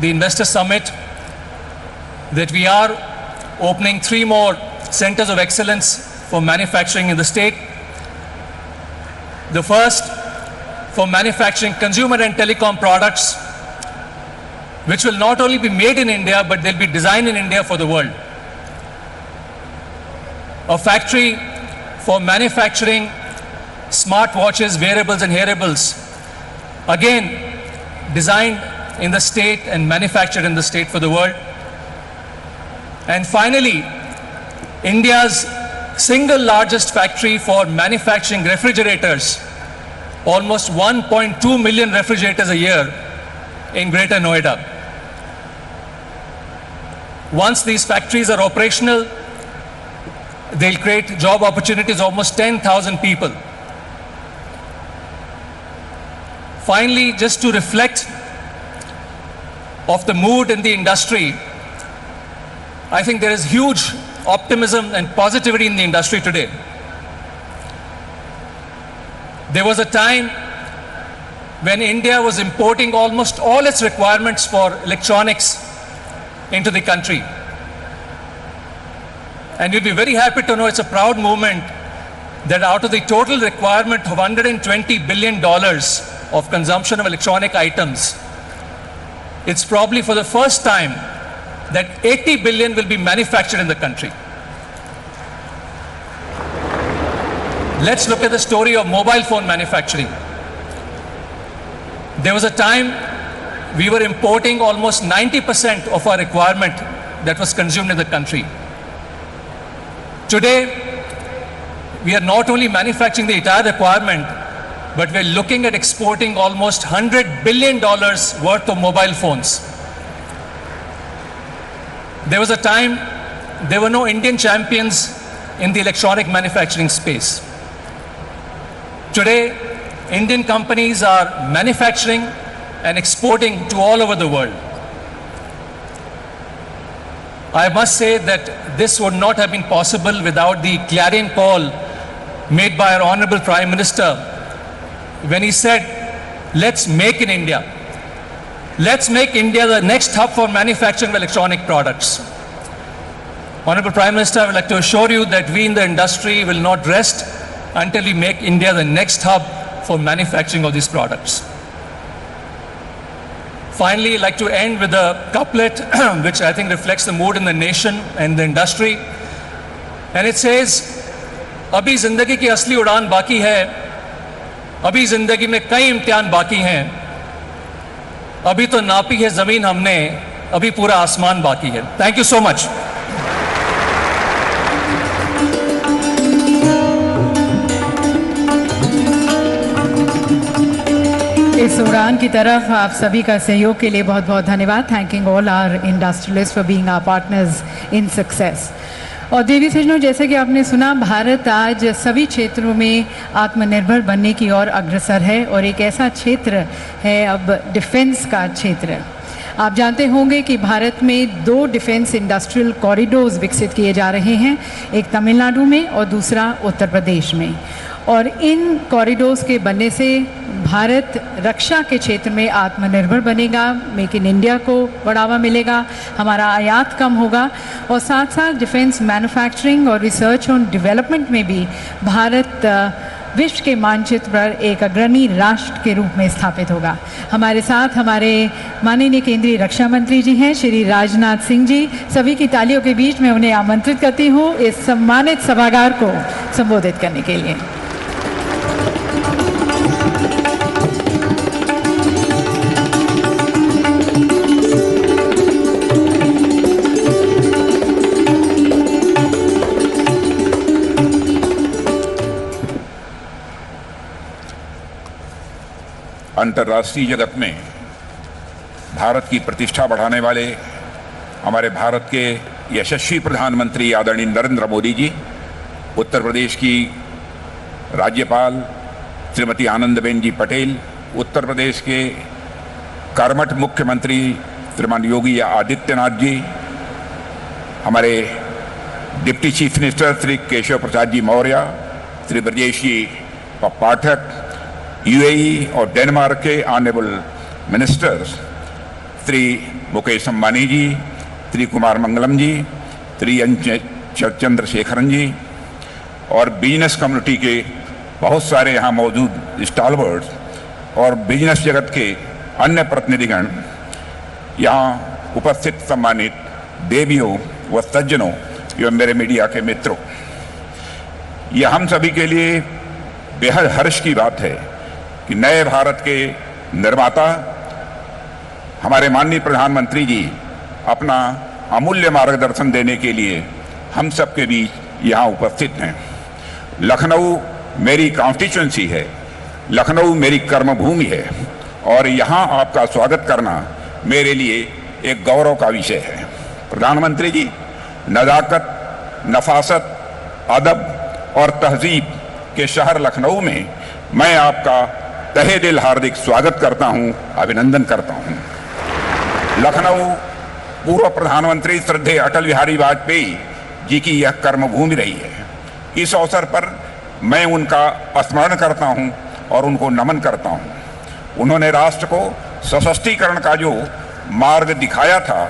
the Investor Summit that we are opening 3 more centers of excellence for manufacturing in the state. The first for manufacturing consumer and telecom products, which will not only be made in India, but they'll be designed in India for the world. A factory for manufacturing smart watches, wearables and hearables, again designed in the state and manufactured in the state for the world. And finally, India's single largest factory for manufacturing refrigerators, almost 1.2 million refrigerators a year in Greater Noida. Once these factories are operational, they'll create job opportunities of almost 10,000 people. Finally, just to reflect of the mood in the industry, I think there is huge optimism and positivity in the industry today. There was a time when India was importing almost all its requirements for electronics into the country. And you'll be very happy to know it's a proud moment that out of the total requirement of $120 billion of consumption of electronic items, it's probably for the first time that 80 billion will be manufactured in the country. Let's look at the story of mobile phone manufacturing. There was a time we were importing almost 90% of our requirement that was consumed in the country. Today, we are not only manufacturing the entire requirement, but we're looking at exporting almost $100 billion worth of mobile phones. There was a time there were no Indian champions in the electronic manufacturing space. Today, Indian companies are manufacturing and exporting to all over the world. I must say that this would not have been possible without the clarion call made by our Honorable Prime Minister when he said, let's make in India. Let's make India the next hub for manufacturing of electronic products. Honorable Prime Minister, I would like to assure you that we in the industry will not rest until we make India the next hub for manufacturing of these products. Finally, I'd like to end with a couplet which I think reflects the mood in the nation and the industry. And it says, अभी जिंदगी की असली उड़ान बाकी है, अभी जिंदगी में कई इम्तिहान बाकी हैं, अभी तो नापी है जमीन हमने, अभी पूरा आसमान बाकी है. Thank you so much. इस उड़ान की तरफ आप सभी का सहयोग के लिए बहुत बहुत धन्यवाद. Thanking all our industrialists for being our partners in success. और देवी सज्जनों, जैसे कि आपने सुना, भारत आज सभी क्षेत्रों में आत्मनिर्भर बनने की ओर अग्रसर है और एक ऐसा क्षेत्र है अब डिफेंस का क्षेत्र. आप जानते होंगे कि भारत में 2 डिफेंस इंडस्ट्रियल कॉरिडोर्स विकसित किए जा रहे हैं, एक तमिलनाडु में और दूसरा उत्तर प्रदेश में. और इन कॉरिडोर्स के बनने से भारत रक्षा के क्षेत्र में आत्मनिर्भर बनेगा, मेक इन इंडिया को बढ़ावा मिलेगा, हमारा आयात कम होगा और साथ साथ डिफेंस मैन्युफैक्चरिंग और रिसर्च और डेवलपमेंट में भी भारत विश्व के मानचित्र पर एक अग्रणी राष्ट्र के रूप में स्थापित होगा. हमारे साथ हमारे माननीय केंद्रीय रक्षा मंत्री जी हैं श्री राजनाथ सिंह जी. सभी की तालियों के बीच में उन्हें आमंत्रित करती हूँ इस सम्मानित सभागार को संबोधित करने के लिए. अंतर्राष्ट्रीय जगत में भारत की प्रतिष्ठा बढ़ाने वाले हमारे भारत के यशस्वी प्रधानमंत्री आदरणीय नरेंद्र मोदी जी, उत्तर प्रदेश की राज्यपाल श्रीमती आनंदीबेन जी पटेल, उत्तर प्रदेश के कर्मठ मुख्यमंत्री श्रीमान योगी आदित्यनाथ जी, हमारे deputy chief minister Shri Keshav Prasad ji Maurya, Shri Brajesh ji Pathak, UAE और डेनमार्क के ऑनरेबल मिनिस्टर्स श्री मुकेश अंबानी जी, श्री कुमार मंगलम जी, श्री चंद्रशेखरन जी और बिजनेस कम्युनिटी के बहुत सारे यहाँ मौजूद स्टॉलवर्ड्स और बिजनेस जगत के अन्य प्रतिनिधिगण, यहाँ उपस्थित सम्मानित देवियों व सज्जनों एवं मेरे मीडिया के मित्रों, यह हम सभी के लिए बेहद हर्ष की बात है कि नए भारत के निर्माता हमारे माननीय प्रधानमंत्री जी अपना अमूल्य मार्गदर्शन देने के लिए हम सबके बीच यहाँ उपस्थित हैं। लखनऊ मेरी कॉन्स्टिट्यूंसी है, लखनऊ मेरी कर्मभूमि है और यहाँ आपका स्वागत करना मेरे लिए एक गौरव का विषय है। प्रधानमंत्री जी, नज़ाकत, नफासत, अदब और तहजीब के शहर लखनऊ में मैं आपका तहे दिल हार्दिक स्वागत करता हूँ, अभिनंदन करता हूँ। लखनऊ पूर्व प्रधानमंत्री श्रद्धेय अटल बिहारी वाजपेयी जी की यह कर्मभूमि रही है। इस अवसर पर मैं उनका स्मरण करता हूं और उनको नमन करता हूं। उन्होंने राष्ट्र को सशक्तिकरण का जो मार्ग दिखाया था,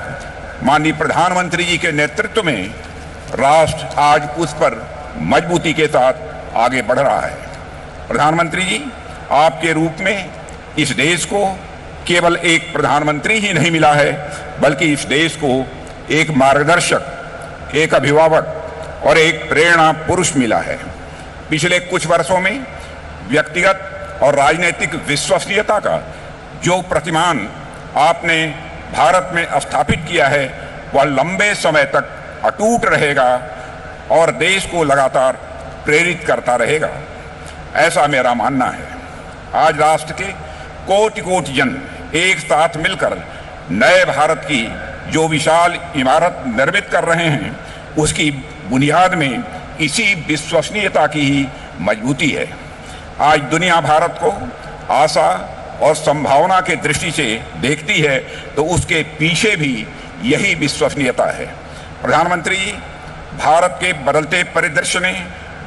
माननीय प्रधानमंत्री जी के नेतृत्व में राष्ट्र आज उस पर मजबूती के साथ आगे बढ़ रहा है। प्रधानमंत्री जी, आपके रूप में इस देश को केवल एक प्रधानमंत्री ही नहीं मिला है, बल्कि इस देश को एक मार्गदर्शक, एक अभिभावक और एक प्रेरणा पुरुष मिला है। पिछले कुछ वर्षों में व्यक्तिगत और राजनीतिक विश्वसनीयता का जो प्रतिमान आपने भारत में स्थापित किया है, वह लंबे समय तक अटूट रहेगा और देश को लगातार प्रेरित करता रहेगा, ऐसा मेरा मानना है। आज राष्ट्र के कोटि कोटि जन एक साथ मिलकर नए भारत की जो विशाल इमारत निर्मित कर रहे हैं, उसकी बुनियाद में इसी विश्वसनीयता की ही मजबूती है। आज दुनिया भारत को आशा और संभावना के दृष्टि से देखती है, तो उसके पीछे भी यही विश्वसनीयता है। प्रधानमंत्री जी, भारत के बदलते परिदृश्य ने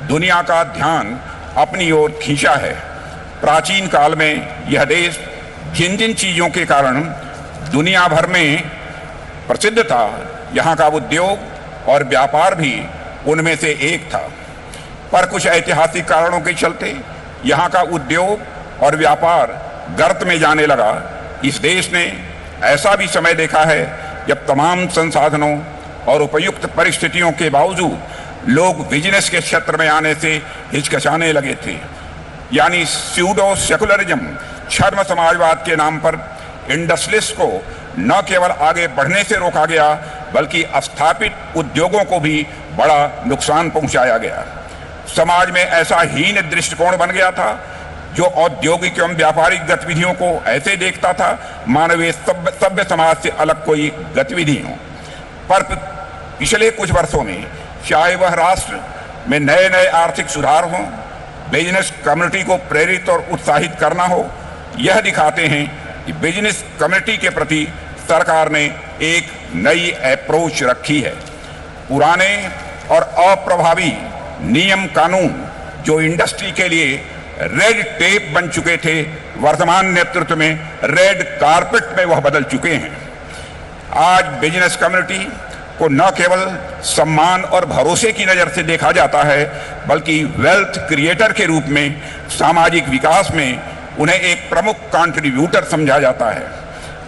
दुनिया का ध्यान अपनी ओर खींचा है। प्राचीन काल में यह देश जिन जिन चीजों के कारण दुनिया भर में प्रसिद्ध था, यहाँ का उद्योग और व्यापार भी उनमें से एक था। पर कुछ ऐतिहासिक कारणों के चलते यहाँ का उद्योग और व्यापार गर्त में जाने लगा। इस देश ने ऐसा भी समय देखा है जब तमाम संसाधनों और उपयुक्त परिस्थितियों के बावजूद लोग बिजनेस के क्षेत्र में आने से हिचकिचाने लगे थे। यानी स्यूडो सेकुलरिज्म, छद्म समाजवाद के नाम पर इंडस्ट्रियलिस्ट को न केवल आगे बढ़ने से रोका गया, बल्कि स्थापित उद्योगों को भी बड़ा नुकसान पहुंचाया गया। समाज में ऐसा हीन दृष्टिकोण बन गया था जो औद्योगिक एवं व्यापारिक गतिविधियों को ऐसे देखता था मानो वे सभ्य समाज से अलग कोई गतिविधि हो। पर पिछले कुछ वर्षों में चाहे वह राष्ट्र में नए नए आर्थिक सुधार हों, बिजनेस कम्युनिटी को प्रेरित और उत्साहित करना हो, यह दिखाते हैं कि बिजनेस कम्युनिटी के प्रति सरकार ने एक नई अप्रोच रखी है। पुराने और अप्रभावी नियम कानून जो इंडस्ट्री के लिए रेड टेप बन चुके थे, वर्तमान नेतृत्व में रेड कारपेट में वह बदल चुके हैं। आज बिजनेस कम्युनिटी को न केवल सम्मान और भरोसे की नजर से देखा जाता है, बल्कि वेल्थ क्रिएटर के रूप में सामाजिक विकास में उन्हें एक प्रमुख कंट्रीब्यूटर समझा जाता है।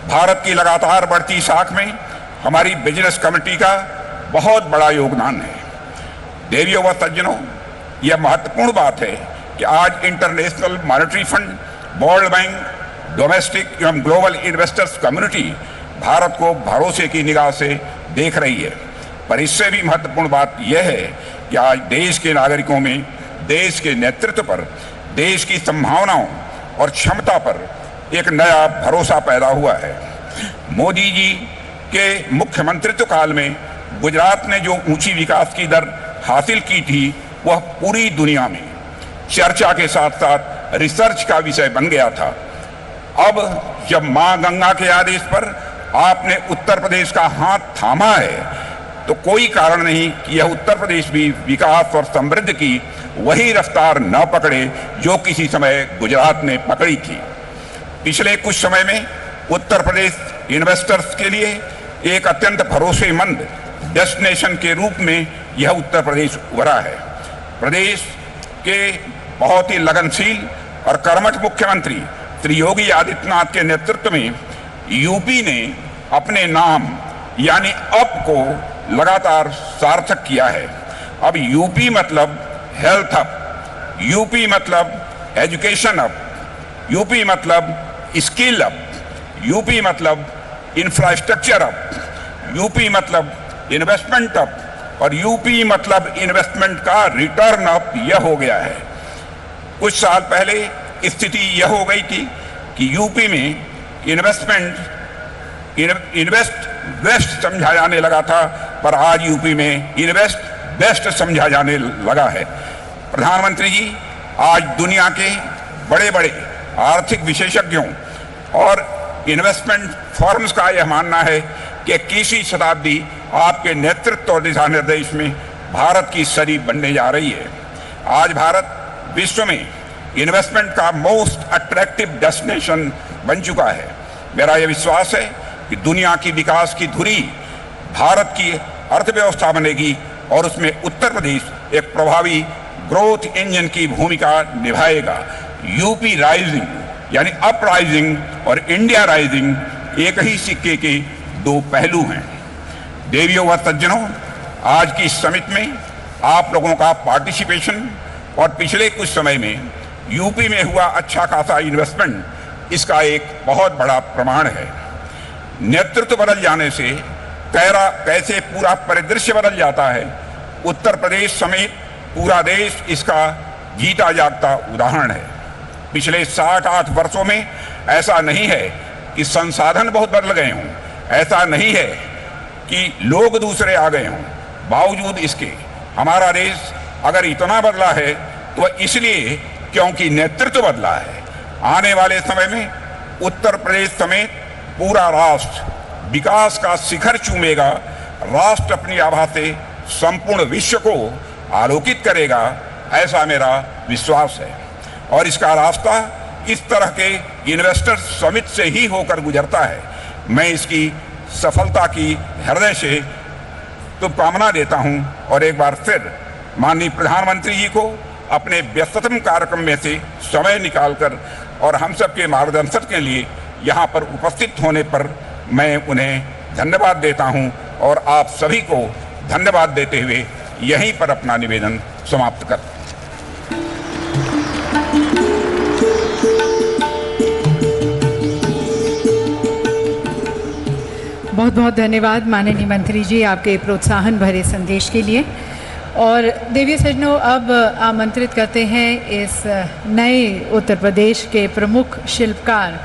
भारत की लगातार बढ़ती साख में हमारी बिजनेस कम्युनिटी का बहुत बड़ा योगदान है। देवियों व सज्जनों, यह महत्वपूर्ण बात है कि आज international monetary fund, world bank, domestic एवं ग्लोबल इन्वेस्टर्स कम्युनिटी भारत को भरोसे की निगाह से देख रही है। पर इससे भी महत्वपूर्ण बात यह है कि आज देश के नागरिकों में देश के नेतृत्व पर, देश की संभावनाओं और क्षमता पर एक नया भरोसा पैदा हुआ है। मोदी जी के मुख्यमंत्रित्व काल में गुजरात ने जो ऊंची विकास की दर हासिल की थी, वह पूरी दुनिया में चर्चा के साथ साथ रिसर्च का विषय बन गया था। अब जब मां गंगा के आदेश पर आपने उत्तर प्रदेश का हाथ थामा है, तो कोई कारण नहीं कि यह उत्तर प्रदेश भी विकास और समृद्धि की वही रफ्तार न पकड़े जो किसी समय गुजरात ने पकड़ी थी। पिछले कुछ समय में उत्तर प्रदेश इन्वेस्टर्स के लिए एक अत्यंत भरोसेमंद डेस्टिनेशन के रूप में यह उत्तर प्रदेश उभरा है। प्रदेश के बहुत ही लगनशील और कर्मठ मुख्यमंत्री श्री योगी आदित्यनाथ के नेतृत्व में यूपी ने अपने नाम यानी अप को लगातार सार्थक किया है। अब यूपी मतलब हेल्थ हब, यूपी मतलब एजुकेशन अप, यूपी मतलब स्किल अप, यूपी मतलब इंफ्रास्ट्रक्चर अप, यूपी मतलब इन्वेस्टमेंट अप, और यूपी मतलब इन्वेस्टमेंट का रिटर्न अप यह हो गया है। कुछ साल पहले स्थिति यह हो गई थी कि यूपी में इन्वेस्ट वेस्ट समझा जाने लगा था, पर आज यूपी में इन्वेस्ट बेस्ट समझा जाने लगा है। प्रधानमंत्री जी, आज दुनिया के बड़े बड़े आर्थिक विशेषज्ञों और इन्वेस्टमेंट फर्म्स का यह मानना है कि 21वीं शताब्दी आपके नेतृत्व और दिशा निर्देश में भारत की सदी बनने जा रही है। आज भारत विश्व में इन्वेस्टमेंट का मोस्ट अट्रैक्टिव डेस्टिनेशन बन चुका है। मेरा यह विश्वास है कि दुनिया की विकास की धुरी भारत की अर्थव्यवस्था बनेगी और उसमें उत्तर प्रदेश एक प्रभावी ग्रोथ इंजन की भूमिका निभाएगा। यूपी राइजिंग यानी अप राइजिंग और इंडिया राइजिंग एक ही सिक्के के दो पहलू हैं। देवियों व सज्जनों, आज की समिट में आप लोगों का पार्टिसिपेशन और पिछले कुछ समय में यूपी में हुआ अच्छा खासा इन्वेस्टमेंट इसका एक बहुत बड़ा प्रमाण है। नेतृत्व बदल जाने से कैसे पूरा परिदृश्य बदल जाता है, उत्तर प्रदेश समेत पूरा देश इसका जीता जागता उदाहरण है। पिछले 7-8 वर्षों में ऐसा नहीं है कि संसाधन बहुत बदल गए हों, ऐसा नहीं है कि लोग दूसरे आ गए हों। बावजूद इसके हमारा देश अगर इतना बदला है तो इसलिए क्योंकि नेतृत्व बदला है। आने वाले समय में उत्तर प्रदेश समेत पूरा राष्ट्र विकास का शिखर चूमेगा। राष्ट्र अपनी आभा से संपूर्ण विश्व को आलोकित करेगा, ऐसा मेरा विश्वास है। और इसका रास्ता इस तरह के इन्वेस्टर समिट से ही होकर गुजरता है। मैं इसकी सफलता की हृदय से शुभकामना देता हूं और एक बार फिर माननीय प्रधानमंत्री जी को अपने व्यस्ततम कार्यक्रम में से समय निकालकर और हम सबके मार्गदर्शन के लिए यहाँ पर उपस्थित होने पर मैं उन्हें धन्यवाद देता हूँ और आप सभी को धन्यवाद देते हुए यहीं पर अपना निवेदन समाप्त करता हूँ। बहुत बहुत धन्यवाद माननीय मंत्री जी आपके प्रोत्साहन भरे संदेश के लिए। और देवी सज्जनों, अब आमंत्रित करते हैं इस नए उत्तर प्रदेश के प्रमुख शिल्पकार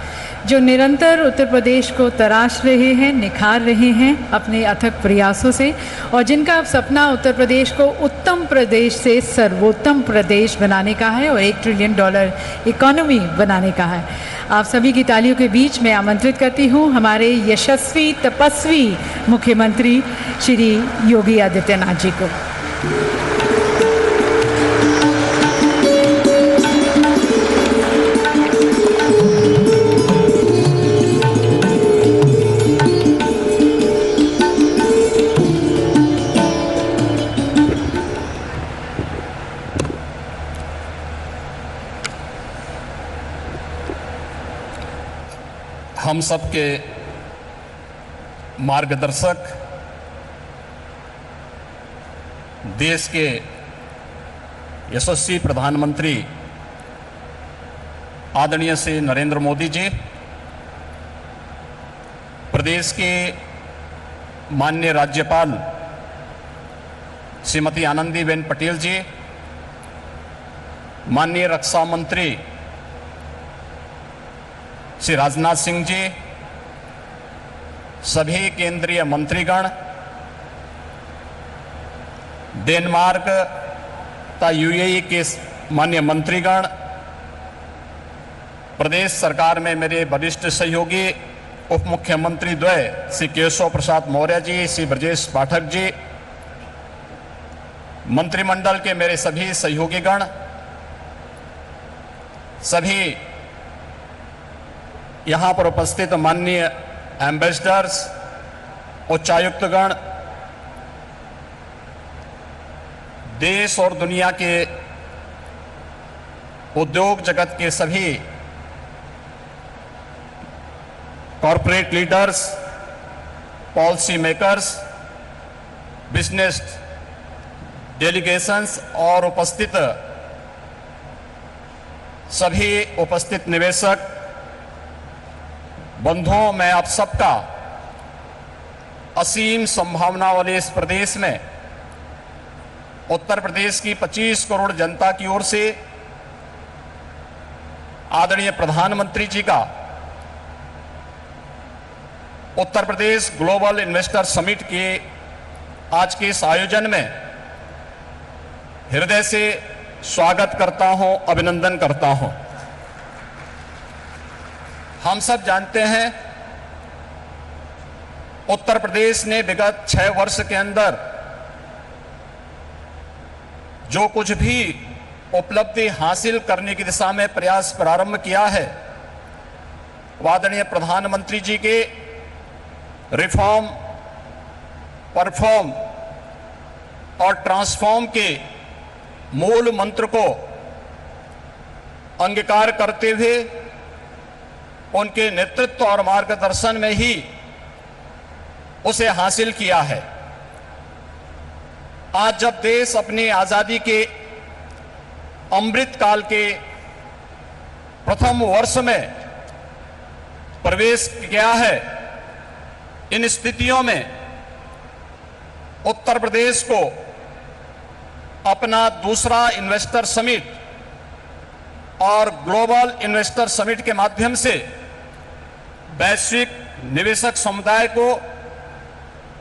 जो निरंतर उत्तर प्रदेश को तराश रहे हैं, निखार रहे हैं अपने अथक प्रयासों से, और जिनका सपना उत्तर प्रदेश को उत्तम प्रदेश से सर्वोत्तम प्रदेश बनाने का है और $1 ट्रिलियन इकोनॉमी बनाने का है। आप सभी की तालियों के बीच मैं आमंत्रित करती हूँ हमारे यशस्वी तपस्वी मुख्यमंत्री श्री योगी आदित्यनाथ जी को। हम सबके मार्गदर्शक, देश के यशस्वी प्रधानमंत्री आदरणीय श्री नरेंद्र मोदी जी, प्रदेश के माननीय राज्यपाल श्रीमती आनंदीबेन पटेल जी, माननीय रक्षा मंत्री श्री राजनाथ सिंह जी, सभी केंद्रीय मंत्रीगण, डेनमार्क तथा यूएई के माननीय मंत्रीगण, प्रदेश सरकार में मेरे वरिष्ठ सहयोगी उप मुख्यमंत्री द्वय श्री केशव प्रसाद मौर्य जी, श्री ब्रजेश पाठक जी, मंत्रिमंडल के मेरे सभी सहयोगीगण, सभी यहाँ पर उपस्थित माननीय एम्बेसडर्स, उच्चायुक्तगण, देश और दुनिया के उद्योग जगत के सभी corporate leaders, policy makers, business delegations और उपस्थित सभी उपस्थित निवेशक बंधुओं, मैं आप सबका असीम संभावना वाले इस प्रदेश में उत्तर प्रदेश की 25 करोड़ जनता की ओर से आदरणीय प्रधानमंत्री जी का Uttar Pradesh global investor summit के आज के इस आयोजन में हृदय से स्वागत करता हूं, अभिनंदन करता हूं। हम सब जानते हैं उत्तर प्रदेश ने विगत 6 वर्ष के अंदर जो कुछ भी उपलब्धि हासिल करने की दिशा में प्रयास प्रारंभ किया है, आदरणीय प्रधानमंत्री जी के रिफॉर्म, परफॉर्म और ट्रांसफॉर्म के मूल मंत्र को अंगीकार करते हुए उनके नेतृत्व और मार्गदर्शन में ही उसे हासिल किया है। आज जब देश अपनी आजादी के अमृत काल के प्रथम वर्ष में प्रवेश किया है, इन स्थितियों में उत्तर प्रदेश को अपना दूसरा इन्वेस्टर समिट और ग्लोबल इन्वेस्टर समिट के माध्यम से वैश्विक निवेशक समुदाय को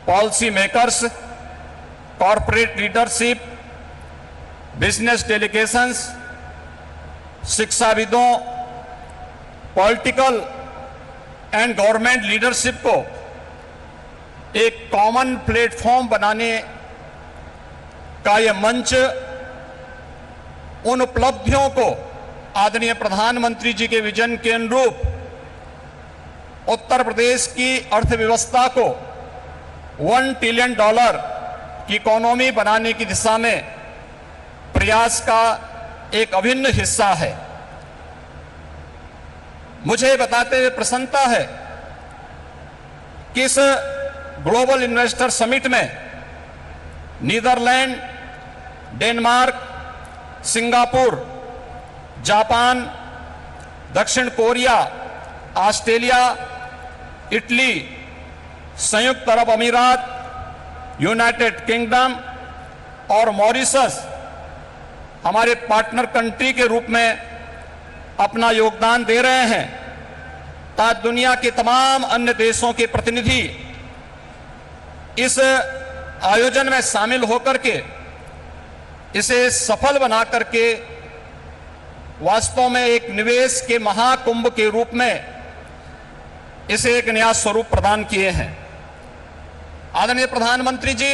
policy makers, corporate leadership, business delegations, शिक्षाविदों, पॉलिटिकल एंड गवर्नमेंट लीडरशिप को एक कॉमन प्लेटफॉर्म बनाने का यह मंच उन उपलब्धियों को आदरणीय प्रधानमंत्री जी के विजन के अनुरूप उत्तर प्रदेश की अर्थव्यवस्था को $1 ट्रिलियन की इकोनॉमी बनाने की दिशा में प्रयास का एक अभिन्न हिस्सा है। मुझे बताते हुए प्रसन्नता है कि इस ग्लोबल इन्वेस्टर समिट में नीदरलैंड, डेनमार्क, सिंगापुर, जापान, दक्षिण कोरिया, ऑस्ट्रेलिया, इटली, संयुक्त अरब अमीरात, यूनाइटेड किंगडम और मॉरिशस हमारे पार्टनर कंट्री के रूप में अपना योगदान दे रहे हैं, ताकि दुनिया के तमाम अन्य देशों के प्रतिनिधि इस आयोजन में शामिल होकर के इसे सफल बना करके वास्तव में एक निवेश के महाकुंभ के रूप में इसे एक नया स्वरूप प्रदान किए हैं। आदरणीय प्रधानमंत्री जी,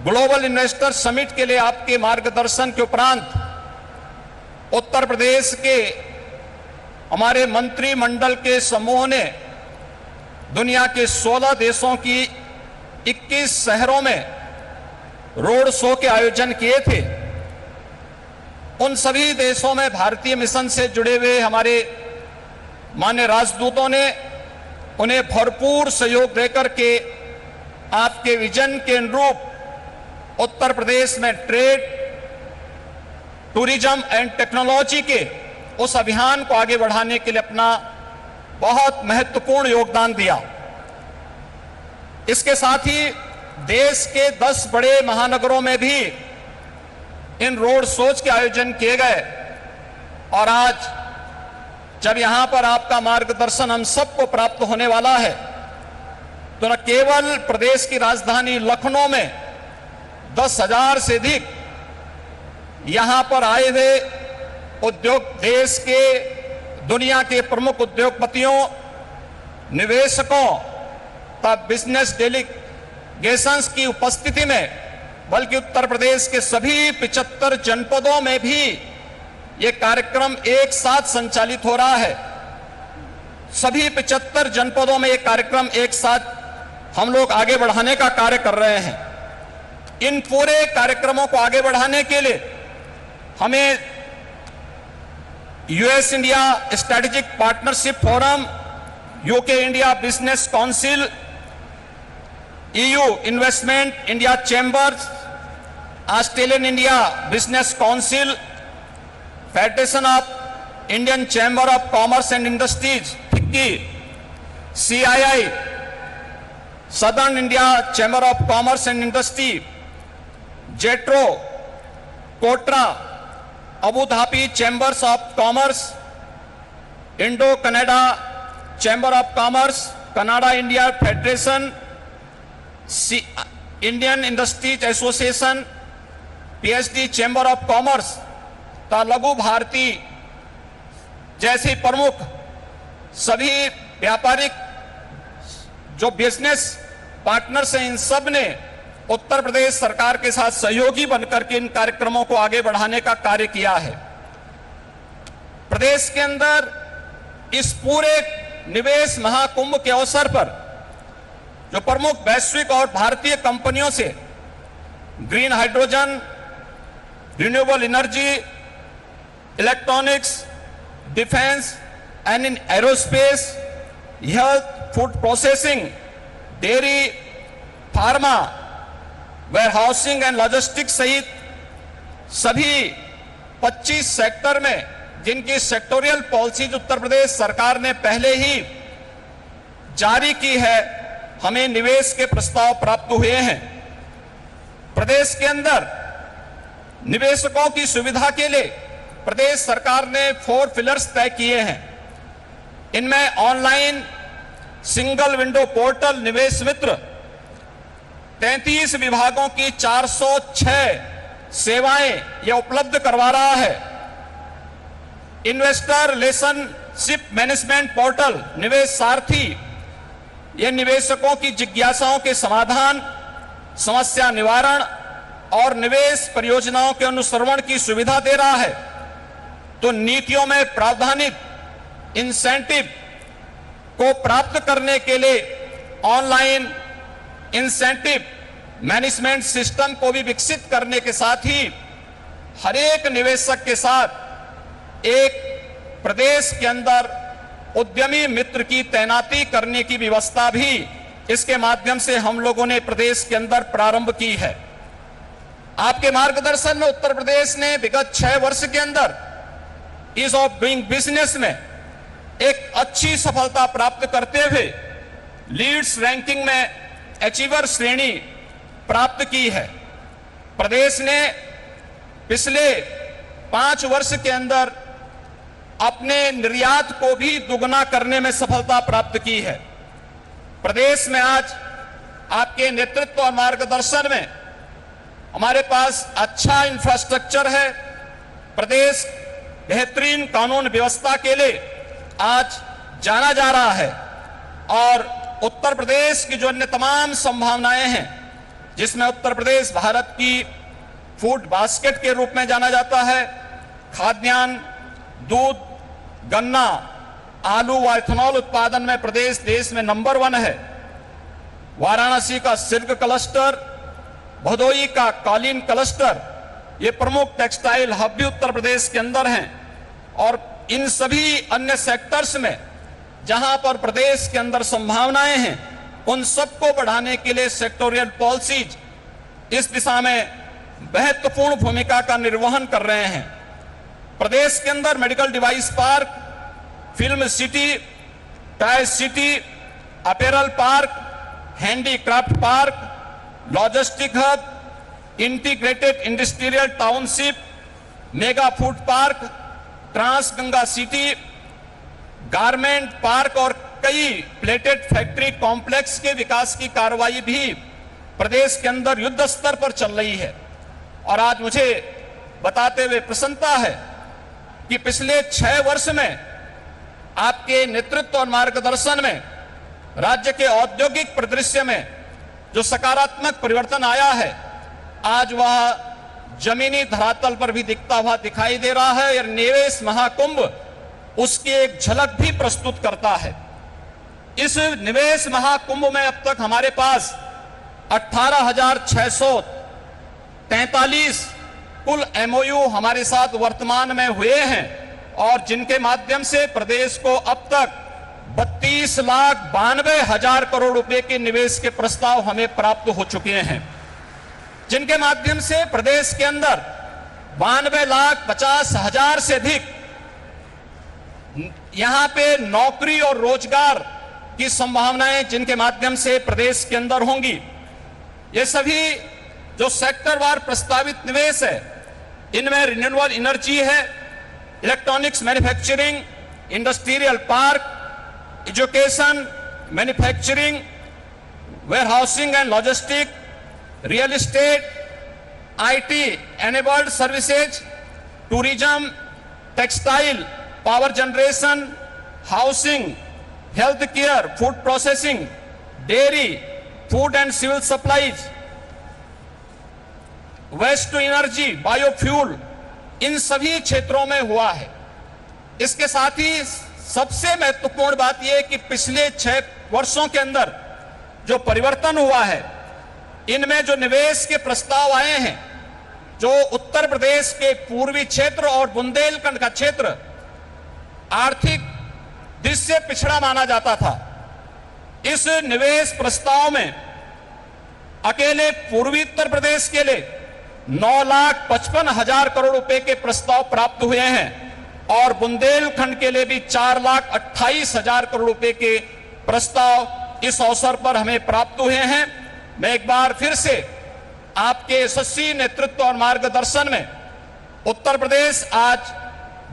ग्लोबल इन्वेस्टर समिट के लिए आपके मार्गदर्शन के उपरांत उत्तर प्रदेश के हमारे मंत्रिमंडल के समूह ने दुनिया के 16 देशों की 21 शहरों में रोड शो के आयोजन किए थे। उन सभी देशों में भारतीय मिशन से जुड़े हुए हमारे माननीय राजदूतों ने उन्हें भरपूर सहयोग देकर के आपके विजन के अनुरूप उत्तर प्रदेश में ट्रेड, टूरिज्म एंड टेक्नोलॉजी के उस अभियान को आगे बढ़ाने के लिए अपना बहुत महत्वपूर्ण योगदान दिया। इसके साथ ही देश के 10 बड़े महानगरों में भी इन रोड शोज के आयोजन किए गए और आज जब यहां पर आपका मार्गदर्शन हम सबको प्राप्त होने वाला है, तो न केवल प्रदेश की राजधानी लखनऊ में 10,000 से अधिक यहां पर आए हुए उद्योग, देश के दुनिया के प्रमुख उद्योगपतियों, निवेशकों तथा बिजनेस डेलीगेशंस की उपस्थिति में, बल्कि उत्तर प्रदेश के सभी 75 जनपदों में भी ये कार्यक्रम एक साथ संचालित हो रहा है। सभी 75 जनपदों में ये कार्यक्रम एक साथ हम लोग आगे बढ़ाने का कार्य कर रहे हैं। इन पूरे कार्यक्रमों को आगे बढ़ाने के लिए हमें US India strategic partnership forum, UK India business council, EU investment India chambers, Australian India business council, federation of Indian chamber of commerce and industries FICCI, CII southern India chamber of commerce and industry, JETRO, Kotra, Abu Dhabi chambers of commerce, Indo Canada chamber of commerce, Canada India federation, Indian industries association, PSD chamber of commerce तथा लघु भारती जैसी प्रमुख सभी व्यापारिक जो business partners हैं, इन सब ने उत्तर प्रदेश सरकार के साथ सहयोगी बनकर के इन कार्यक्रमों को आगे बढ़ाने का कार्य किया है। प्रदेश के अंदर इस पूरे निवेश महाकुंभ के अवसर पर जो प्रमुख वैश्विक और भारतीय कंपनियों से green hydrogen, renewable energy, electronics, defence and in aerospace, health, food processing, dairy, pharma, warehousing and logistics सहित सभी 25 सेक्टर में जिनकी सेक्टोरियल पॉलिसीज उत्तर प्रदेश सरकार ने पहले ही जारी की है, हमें निवेश के प्रस्ताव प्राप्त हुए हैं। प्रदेश के अंदर निवेशकों की सुविधा के लिए प्रदेश सरकार ने 4 पिलर्स तय किए हैं। इनमें ऑनलाइन सिंगल विंडो पोर्टल निवेश मित्र, 33 विभागों की 406 सेवाएं यह उपलब्ध करवा रहा है। इन्वेस्टर रिलेशनशिप मैनेजमेंट पोर्टल निवेश सारथी, यह निवेशकों की जिज्ञासाओं के समाधान, समस्या निवारण और निवेश परियोजनाओं के अनुश्रवण की सुविधा दे रहा है। तो नीतियों में प्रावधानिक इंसेंटिव को प्राप्त करने के लिए ऑनलाइन इंसेंटिव मैनेजमेंट सिस्टम को भी विकसित करने के साथ ही हर एक निवेशक के साथ एक प्रदेश के अंदर उद्यमी मित्र की तैनाती करने की व्यवस्था भी इसके माध्यम से हम लोगों ने प्रदेश के अंदर प्रारंभ की है। आपके मार्गदर्शन में उत्तर प्रदेश ने विगत 6 वर्ष के अंदर ईज ऑफ डूइंग बिजनेस में एक अच्छी सफलता प्राप्त करते हुए लीड्स रैंकिंग में अचीवर श्रेणी प्राप्त की है। प्रदेश ने पिछले 5 वर्ष के अंदर अपने निर्यात को भी दुगना करने में सफलता प्राप्त की है। प्रदेश में आज आपके नेतृत्व और मार्गदर्शन में हमारे पास अच्छा इंफ्रास्ट्रक्चर है। प्रदेश बेहतरीन कानून व्यवस्था के लिए आज जाना जा रहा है और उत्तर प्रदेश की जो अन्य तमाम संभावनाएं हैं, जिसमें उत्तर प्रदेश भारत की फूड बास्केट के रूप में जाना जाता है, खाद्यान्न, दूध, गन्ना, आलू व इथेनॉल उत्पादन में प्रदेश देश में नंबर 1 है। वाराणसी का सिल्क क्लस्टर, भदोई का कालीन क्लस्टर, ये प्रमुख टेक्सटाइल हब भी उत्तर प्रदेश के अंदर हैं। और इन सभी अन्य सेक्टर्स में जहां पर प्रदेश के अंदर संभावनाएं हैं, उन सबको बढ़ाने के लिए सेक्टोरियल पॉलिसीज इस दिशा में महत्वपूर्ण भूमिका का निर्वहन कर रहे हैं। प्रदेश के अंदर medical device park, film city, tyre city, apparel park, handicraft park, logistic hub, integrated industrial township, mega food park, trans Ganga city, garment park और कई प्लेटेड फैक्ट्री कॉम्प्लेक्स के विकास की कार्रवाई भी प्रदेश के अंदर युद्ध स्तर पर चल रही है। और आज मुझे बताते हुए प्रसन्नता है कि पिछले 6 वर्ष में आपके नेतृत्व और मार्गदर्शन में राज्य के औद्योगिक परिदृश्य में जो सकारात्मक परिवर्तन आया है, आज वह जमीनी धरातल पर भी दिखता हुआ दिखाई दे रहा है। और निवेश महाकुंभ उसकी एक झलक भी प्रस्तुत करता है। इस निवेश महाकुंभ में अब तक हमारे पास 18,643 कुल MOU हमारे साथ वर्तमान में हुए हैं और जिनके माध्यम से प्रदेश को अब तक 32,92,000 करोड़ रुपए के निवेश के प्रस्ताव हमें प्राप्त हो चुके हैं, जिनके माध्यम से प्रदेश के अंदर 92,50,000 से अधिक यहां पे नौकरी और रोजगार की संभावनाएं जिनके माध्यम से प्रदेश के अंदर होंगी। ये सभी जो सेक्टरवार प्रस्तावित निवेश है, इनमें रिन्यूएबल एनर्जी है, electronics manufacturing, industrial park, education, manufacturing, warehousing and logistic, real estate, IT enabled services, tourism, textile, power generation, housing, health care, food processing, dairy, food and civil supplies, waste to energy, biofuel, इन सभी क्षेत्रों में हुआ है। इसके साथ ही सबसे महत्वपूर्ण बात यह है कि पिछले 6 वर्षों के अंदर जो परिवर्तन हुआ है, इनमें जो निवेश के प्रस्ताव आए हैं, जो उत्तर प्रदेश के पूर्वी क्षेत्र और बुंदेलखंड का क्षेत्र आर्थिक दृष्टि से पिछड़ा माना जाता था, इस निवेश प्रस्ताव में अकेले पूर्वी उत्तर प्रदेश के लिए 9,55,000 करोड़ रुपए के प्रस्ताव प्राप्त हुए हैं और बुंदेलखंड के लिए भी 4,28,000 करोड़ रुपए के प्रस्ताव इस अवसर पर हमें प्राप्त हुए हैं। मैं एक बार फिर से आपके यशस्वी नेतृत्व और मार्गदर्शन में उत्तर प्रदेश आज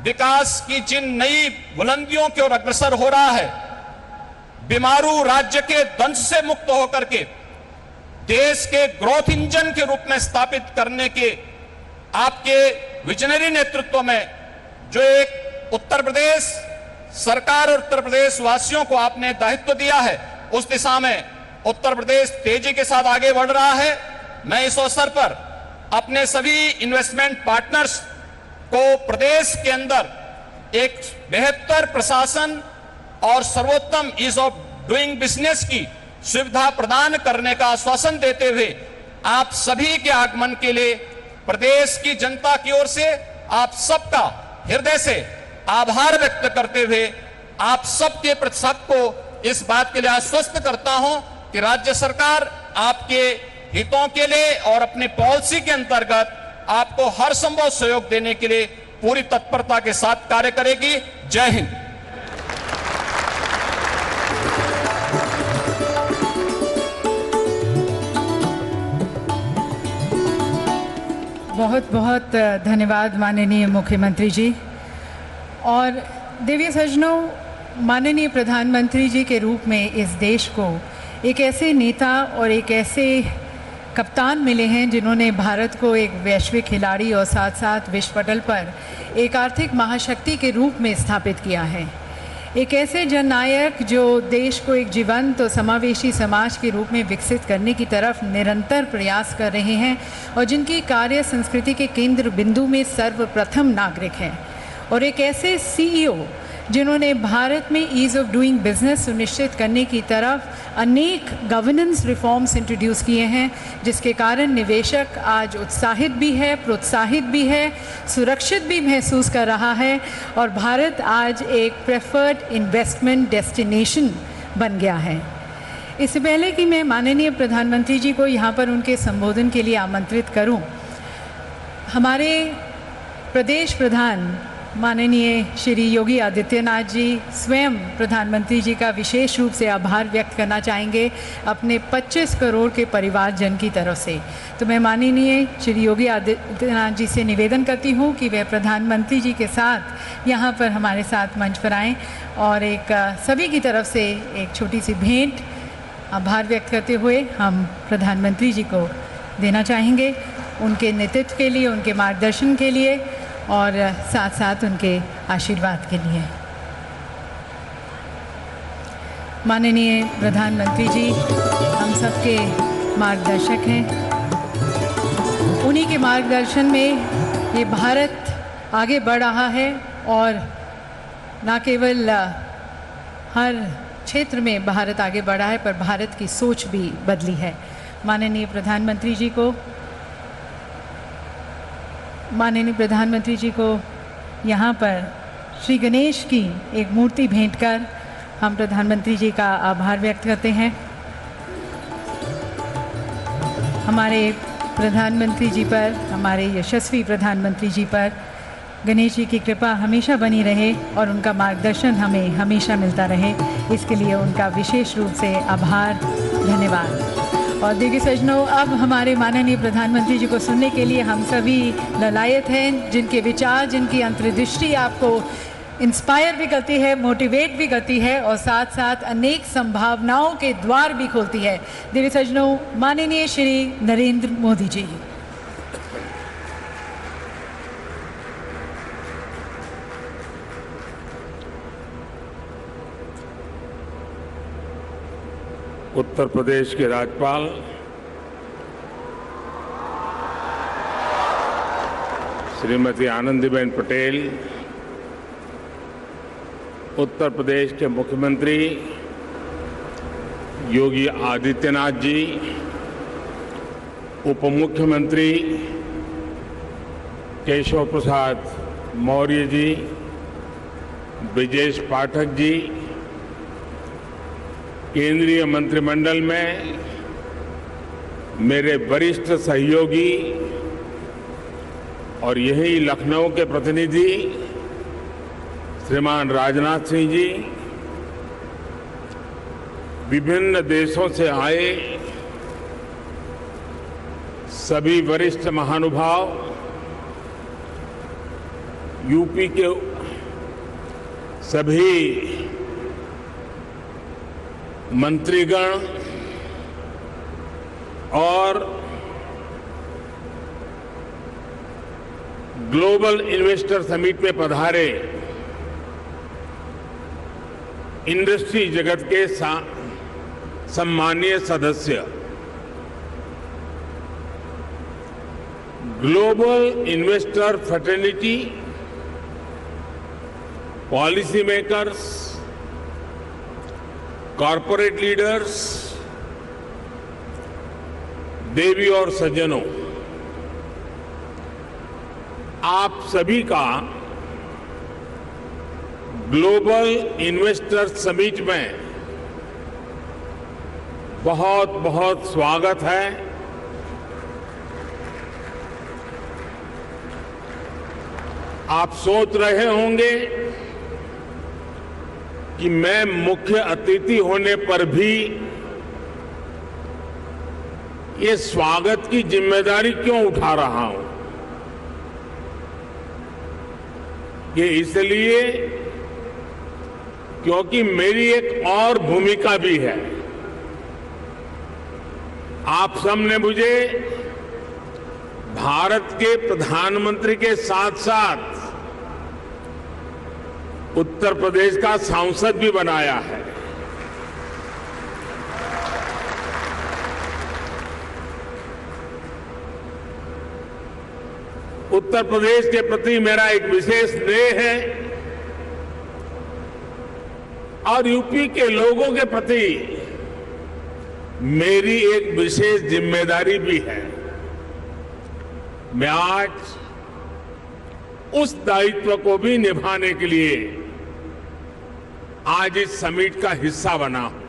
विकास की जिन नई बुलंदियों की ओर अग्रसर हो रहा है, बीमारू राज्य के दंश से मुक्त होकर के देश के ग्रोथ इंजन के रूप में स्थापित करने के आपके विजनरी नेतृत्व में जो एक उत्तर प्रदेश सरकार और उत्तर प्रदेश वासियों को आपने दायित्व दिया है, उस दिशा में उत्तर प्रदेश तेजी के साथ आगे बढ़ रहा है। मैं इस अवसर पर अपने सभी इन्वेस्टमेंट पार्टनर्स को प्रदेश के अंदर एक बेहतर प्रशासन और सर्वोत्तम ईज ऑफ डूइंग बिजनेस की सुविधा प्रदान करने का आश्वासन देते हुए आप सभी के आगमन के लिए प्रदेश की जनता की ओर से आप सबका हृदय से आभार व्यक्त करते हुए आप सबके प्रति सबको इस बात के लिए आश्वस्त करता हूं कि राज्य सरकार आपके हितों के लिए और अपनी पॉलिसी के अंतर्गत आपको हर संभव सहयोग देने के लिए पूरी तत्परता के साथ कार्य करेगी। जय हिंद। बहुत बहुत धन्यवाद माननीय मुख्यमंत्री जी। और देवी सज्जनों, माननीय प्रधानमंत्री जी के रूप में इस देश को एक ऐसे नेता और एक ऐसे कप्तान मिले हैं जिन्होंने भारत को एक वैश्विक खिलाड़ी और साथ साथ विश्व पटल पर एक आर्थिक महाशक्ति के रूप में स्थापित किया है। एक ऐसे जननायक जो देश को एक जीवंत और समावेशी समाज के रूप में विकसित करने की तरफ निरंतर प्रयास कर रहे हैं और जिनकी कार्य संस्कृति के केंद्र बिंदु में सर्वप्रथम नागरिक हैं। और एक ऐसे सीईओ जिन्होंने भारत में ईज़ ऑफ डूइंग बिजनेस सुनिश्चित करने की तरफ अनेक गवर्नेंस रिफॉर्म्स इंट्रोड्यूस किए हैं, जिसके कारण निवेशक आज उत्साहित भी है, प्रोत्साहित भी है, सुरक्षित भी महसूस कर रहा है और भारत आज एक प्रेफर्ड इन्वेस्टमेंट डेस्टिनेशन बन गया है। इससे पहले कि मैं माननीय प्रधानमंत्री जी को यहाँ पर उनके संबोधन के लिए आमंत्रित करूँ, हमारे प्रदेश प्रधान माननीय श्री योगी आदित्यनाथ जी स्वयं प्रधानमंत्री जी का विशेष रूप से आभार व्यक्त करना चाहेंगे अपने 25 करोड़ के परिवारजन की तरफ से। तो मैं माननीय श्री योगी आदित्यनाथ जी से निवेदन करती हूँ कि वे प्रधानमंत्री जी के साथ यहाँ पर हमारे साथ मंच पर आएँ और एक सभी की तरफ से एक छोटी सी भेंट आभार व्यक्त करते हुए हम प्रधानमंत्री जी को देना चाहेंगे, उनके नेतृत्व के लिए, उनके मार्गदर्शन के लिए और साथ साथ उनके आशीर्वाद के लिए। माननीय प्रधानमंत्री जी हम सबके मार्गदर्शक हैं, उन्हीं के मार्गदर्शन में ये भारत आगे बढ़ रहा है और न केवल हर क्षेत्र में भारत आगे बढ़ा है पर भारत की सोच भी बदली है। माननीय प्रधानमंत्री जी को यहाँ पर श्री गणेश की एक मूर्ति भेंट कर हम प्रधानमंत्री जी का आभार व्यक्त करते हैं। हमारे प्रधानमंत्री जी पर, हमारे यशस्वी प्रधानमंत्री जी पर गणेश जी की कृपा हमेशा बनी रहे और उनका मार्गदर्शन हमें हमेशा मिलता रहे, इसके लिए उनका विशेष रूप से आभार, धन्यवाद। और देखिए सज्जनों, अब हमारे माननीय प्रधानमंत्री जी को सुनने के लिए हम सभी ललायत हैं, जिनके विचार, जिनकी अंतर्दृष्टि आपको इंस्पायर भी करती है, मोटिवेट भी करती है और साथ साथ अनेक संभावनाओं के द्वार भी खोलती है। देवी सज्जनों, माननीय श्री नरेंद्र मोदी जी। उत्तर प्रदेश के राज्यपाल श्रीमती आनंदीबेन पटेल, उत्तर प्रदेश के मुख्यमंत्री योगी आदित्यनाथ जी, उप मुख्यमंत्री केशव प्रसाद मौर्य जी, ब्रजेश पाठक जी, केंद्रीय मंत्रिमंडल में मेरे वरिष्ठ सहयोगी और यही लखनऊ के प्रतिनिधि श्रीमान राजनाथ सिंह जी, विभिन्न देशों से आए सभी वरिष्ठ महानुभाव, यूपी के सभी मंत्रीगण और ग्लोबल इन्वेस्टर समिट में पधारे इंडस्ट्री जगत के सम्मानीय सदस्य, global investor fraternity, policy makers, corporate leaders, देवी और सज्जनों, आप सभी का ग्लोबल इन्वेस्टर समिट में बहुत बहुत स्वागत है। आप सोच रहे होंगे कि मैं मुख्य अतिथि होने पर भी ये स्वागत की जिम्मेदारी क्यों उठा रहा हूं। ये इसलिए क्योंकि मेरी एक और भूमिका भी है। आप सबने मुझे भारत के प्रधानमंत्री के साथ साथ उत्तर प्रदेश का सांसद भी बनाया है। उत्तर प्रदेश के प्रति मेरा एक विशेष स्नेह है और यूपी के लोगों के प्रति मेरी एक विशेष जिम्मेदारी भी है। मैं आज उस दायित्व को भी निभाने के लिए आज इस समिट का हिस्सा बना हूं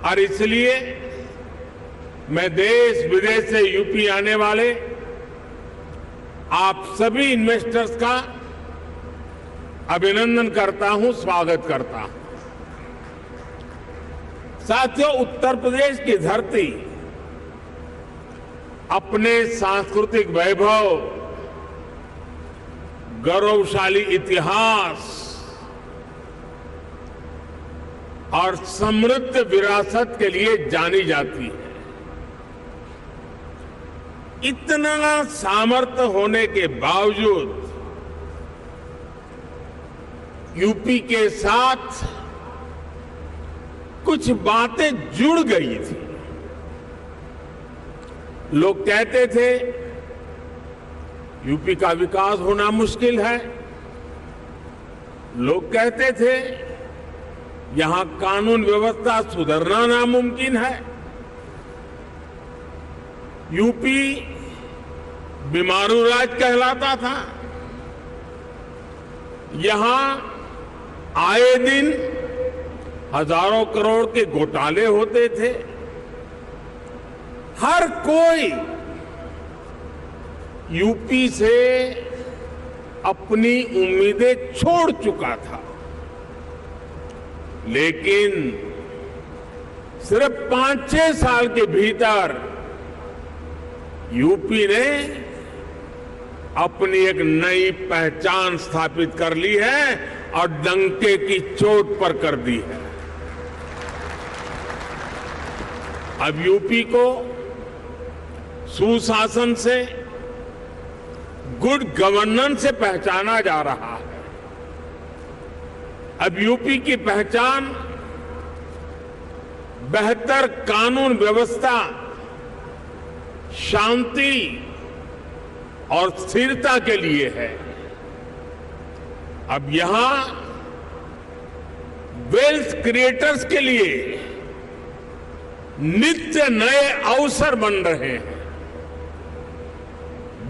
और इसलिए मैं देश विदेश से यूपी आने वाले आप सभी इन्वेस्टर्स का अभिनंदन करता हूं, स्वागत करता हूं। साथियों, उत्तर प्रदेश की धरती अपने सांस्कृतिक वैभव, गौरवशाली इतिहास और समृद्ध विरासत के लिए जानी जाती है। इतना सामर्थ्य होने के बावजूद यूपी के साथ कुछ बातें जुड़ गई थी। लोग कहते थे यूपी का विकास होना मुश्किल है। लोग कहते थे यहां कानून व्यवस्था सुधरना नामुमकिन है। यूपी बीमारू राज्य कहलाता था। यहां आए दिन हजारों करोड़ के घोटाले होते थे। हर कोई यूपी से अपनी उम्मीदें छोड़ चुका था, लेकिन सिर्फ 5-6 साल के भीतर यूपी ने अपनी एक नई पहचान स्थापित कर ली है और डंके की चोट पर कर दी है। अब यूपी को सुशासन से, गुड गवर्नेंस से पहचाना जा रहा है। अब यूपी की पहचान बेहतर कानून व्यवस्था, शांति और स्थिरता के लिए है। अब यहां वेल्थ क्रिएटर्स के लिए नित्य नए अवसर बन रहे हैं।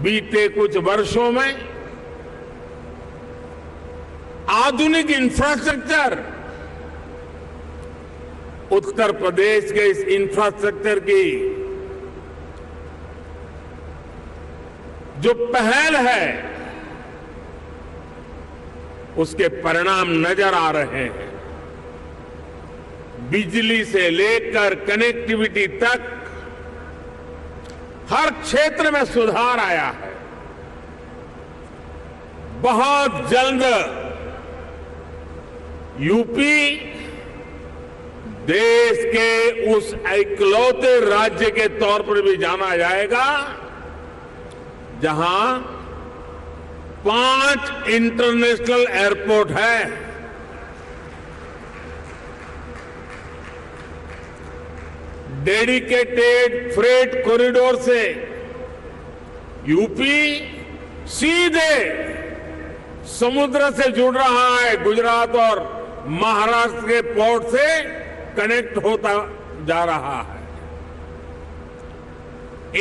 बीते कुछ वर्षों में आधुनिक इंफ्रास्ट्रक्चर, उत्तर प्रदेश के इस इंफ्रास्ट्रक्चर की जो पहल है उसके परिणाम नजर आ रहे हैं। बिजली से लेकर कनेक्टिविटी तक हर क्षेत्र में सुधार आया है। बहुत जल्द यूपी देश के उस इकलौते राज्य के तौर पर भी जाना जाएगा जहां 5 इंटरनेशनल एयरपोर्ट है। डेडिकेटेड फ्रेट कॉरिडोर से यूपी सीधे समुद्र से जुड़ रहा है। गुजरात और महाराष्ट्र के पोर्ट से कनेक्ट होता जा रहा है।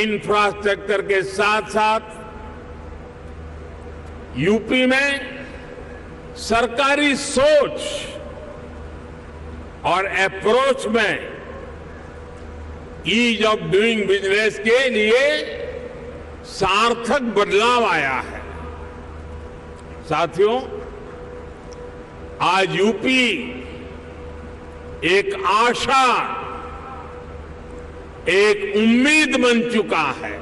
इंफ्रास्ट्रक्चर के साथ साथ यूपी में सरकारी सोच और अप्रोच में ईज ऑफ डूइंग बिजनेस के लिए सार्थक बदलाव आया है। साथियों, आज यूपी एक आशा, एक उम्मीद बन चुका है।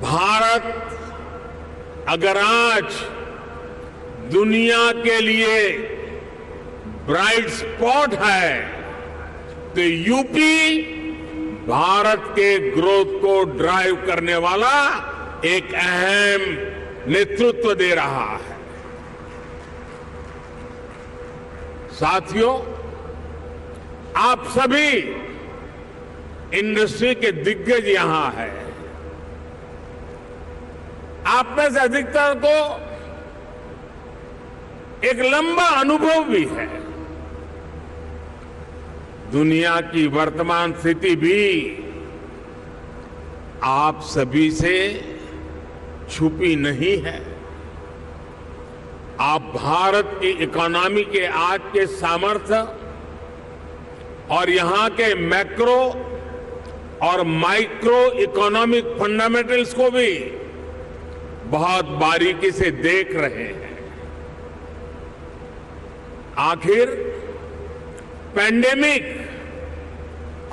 भारत अगर आज दुनिया के लिए ब्राइट स्पॉट है तो यूपी भारत के ग्रोथ को ड्राइव करने वाला एक अहम नेतृत्व दे रहा है। साथियों, आप सभी इंडस्ट्री के दिग्गज यहां हैं। आप में से अधिकतर को एक लंबा अनुभव भी है। दुनिया की वर्तमान स्थिति भी आप सभी से छुपी नहीं है। आप भारत की इकोनॉमी के आज के सामर्थ्य और यहां के मैक्रो और माइक्रो इकोनॉमिक फंडामेंटल्स को भी बहुत बारीकी से देख रहे हैं। आखिर पैंडेमिक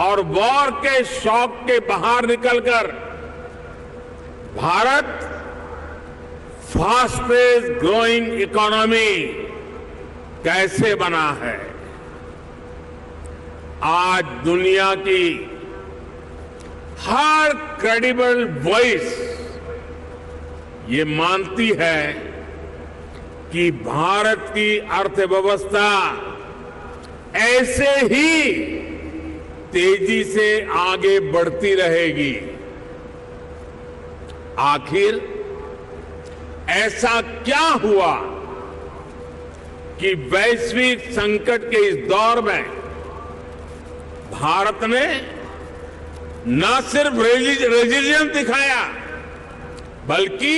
और वॉर के शॉक के बाहर निकलकर भारत फास्टेस्ट ग्रोइंग इकोनॉमी कैसे बना है। आज दुनिया की हर क्रेडिबल वॉइस ये मानती है कि भारत की अर्थव्यवस्था ऐसे ही तेजी से आगे बढ़ती रहेगी। आखिर ऐसा क्या हुआ कि वैश्विक संकट के इस दौर में भारत ने न सिर्फ रेजिलियंस दिखाया बल्कि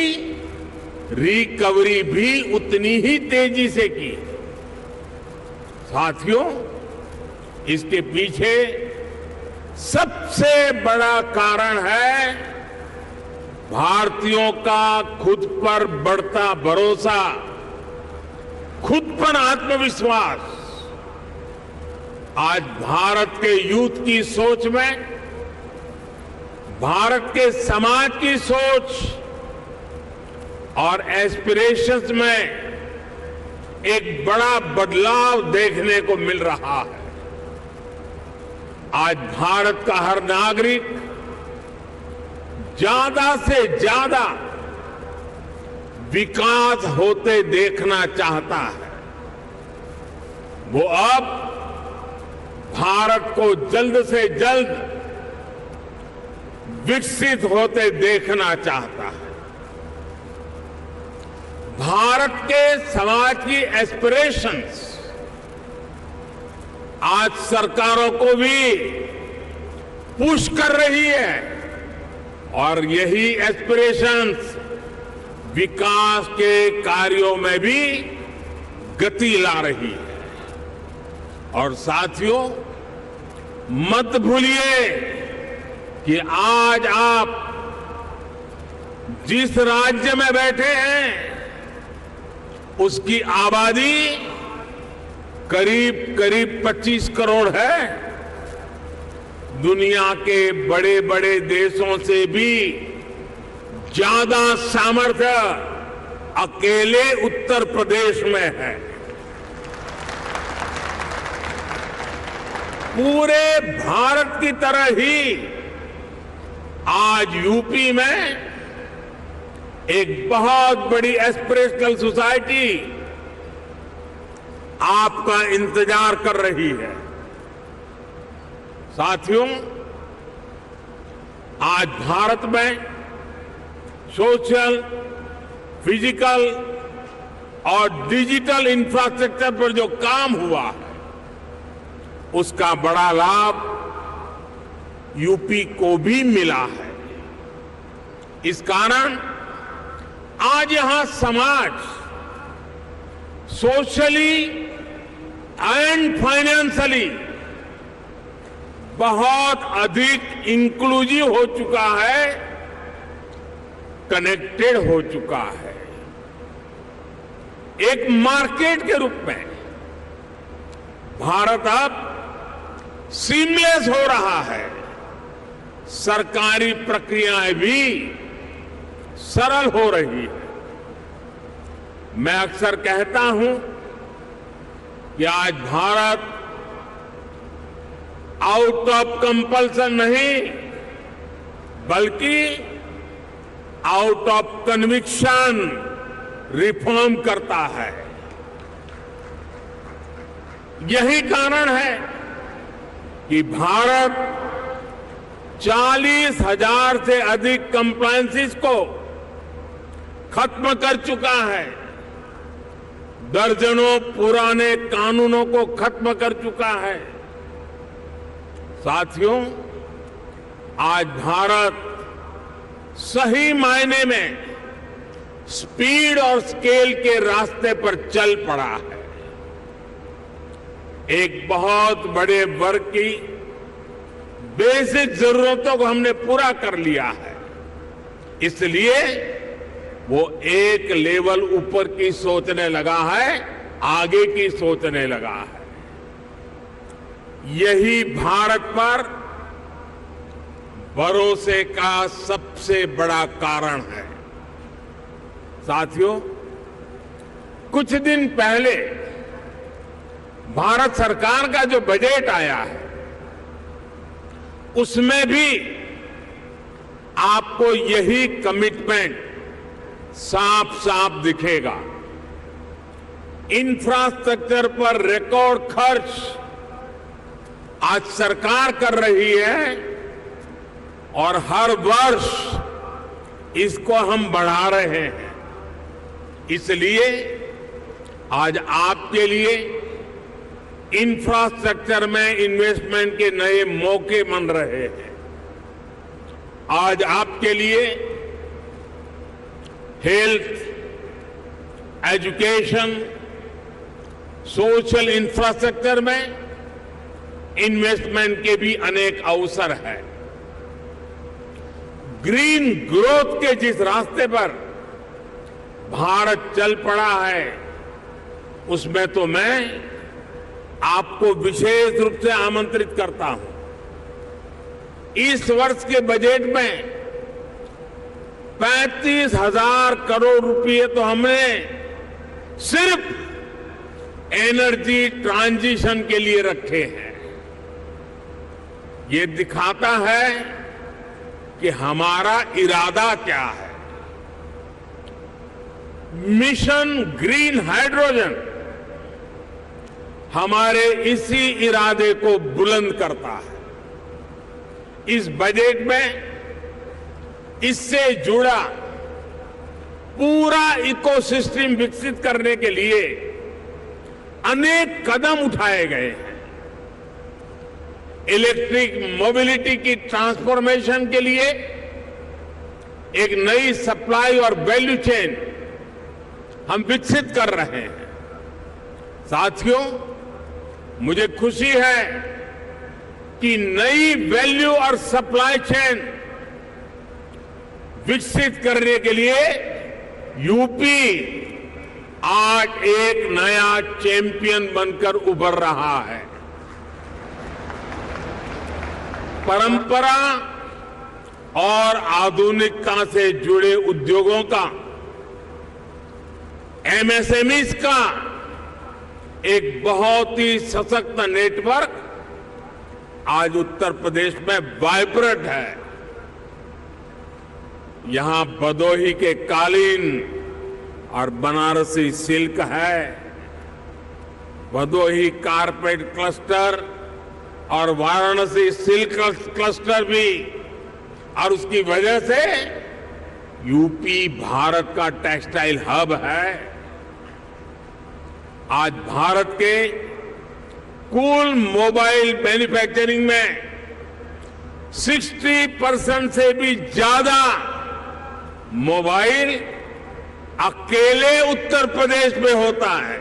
रिकवरी भी उतनी ही तेजी से की। साथियों, इसके पीछे सबसे बड़ा कारण है भारतीयों का खुद पर बढ़ता भरोसा, खुद पर आत्मविश्वास। आज भारत के यूथ की सोच में, भारत के समाज की सोच और एस्पिरेशंस में एक बड़ा बदलाव देखने को मिल रहा है। आज भारत का हर नागरिक ज्यादा से ज्यादा विकास होते देखना चाहता है। वो अब भारत को जल्द से जल्द विकसित होते देखना चाहता है। भारत के समाज की एस्पिरेशंस आज सरकारों को भी पुश कर रही है और यही एस्पिरेशंस विकास के कार्यों में भी गति ला रही है। और साथियों, मत भूलिए कि आज आप जिस राज्य में बैठे हैं उसकी आबादी करीब 25 करोड़ है। दुनिया के बड़े बड़े देशों से भी ज्यादा सामर्थ्य अकेले उत्तर प्रदेश में है। पूरे भारत की तरह ही आज यूपी में एक बहुत बड़ी एस्पिरेशनल सोसाइटी आपका इंतजार कर रही है। साथियों, आज भारत में सोशल, फिजिकल और डिजिटल इंफ्रास्ट्रक्चर पर जो काम हुआ है उसका बड़ा लाभ यूपी को भी मिला है। इस कारण आज यहां समाज सोशली एंड फाइनेंशियली बहुत अधिक इंक्लूसिव हो चुका है, कनेक्टेड हो चुका है। एक मार्केट के रूप में भारत अब सीमलेस हो रहा है। सरकारी प्रक्रियाएं भी सरल हो रही है। मैं अक्सर कहता हूं कि आज भारत आउट ऑफ कंपल्सन नहीं बल्कि आउट ऑफ कन्विक्शन रिफॉर्म करता है। यही कारण है कि भारत 40,000 से अधिक कंप्लायंसेस को खत्म कर चुका है, दर्जनों पुराने कानूनों को खत्म कर चुका है। साथियों, आज भारत सही मायने में स्पीड और स्केल के रास्ते पर चल पड़ा है। एक बहुत बड़े वर्ग की बेसिक जरूरतों को हमने पूरा कर लिया है, इसलिए वो एक लेवल ऊपर की सोचने लगा है, आगे की सोचने लगा है। यही भारत पर भरोसे का सबसे बड़ा कारण है। साथियों, कुछ दिन पहले भारत सरकार का जो बजट आया है उसमें भी आपको यही कमिटमेंट साफ साफ दिखेगा। इंफ्रास्ट्रक्चर पर रिकॉर्ड खर्च आज सरकार कर रही है और हर वर्ष इसको हम बढ़ा रहे हैं। इसलिए आज आपके लिए इंफ्रास्ट्रक्चर में इन्वेस्टमेंट के नए मौके बन रहे हैं। आज आपके लिए हेल्थ, एजुकेशन, सोशल इंफ्रास्ट्रक्चर में इन्वेस्टमेंट के भी अनेक अवसर हैं। ग्रीन ग्रोथ के जिस रास्ते पर भारत चल पड़ा है, उसमें तो मैं आपको विशेष रूप से आमंत्रित करता हूं। इस वर्ष के बजट में 35,000 करोड़ रुपए तो हमने सिर्फ एनर्जी ट्रांजिशन के लिए रखे हैं। ये दिखाता है कि हमारा इरादा क्या है। मिशन ग्रीन हाइड्रोजन हमारे इसी इरादे को बुलंद करता है। इस बजट में इससे जुड़ा पूरा इकोसिस्टम विकसित करने के लिए अनेक कदम उठाए गए हैं। इलेक्ट्रिक मोबिलिटी की ट्रांसफॉर्मेशन के लिए एक नई सप्लाई और वैल्यू चेन हम विकसित कर रहे हैं। साथियों, मुझे खुशी है कि नई वैल्यू और सप्लाई चेन विकसित करने के लिए यूपी आज एक नया चैंपियन बनकर उभर रहा है। परंपरा और आधुनिकता से जुड़े उद्योगों का, एमएसएमईज का एक बहुत ही सशक्त नेटवर्क आज उत्तर प्रदेश में वाइब्रेंट है। यहां भदोही के कालीन और बनारसी सिल्क है, भदोही कारपेट क्लस्टर और वाराणसी सिल्क क्लस्टर भी, और उसकी वजह से यूपी भारत का टेक्सटाइल हब है। आज भारत के कुल मोबाइल मैन्युफैक्चरिंग में 60% से भी ज्यादा मोबाइल अकेले उत्तर प्रदेश में होता है।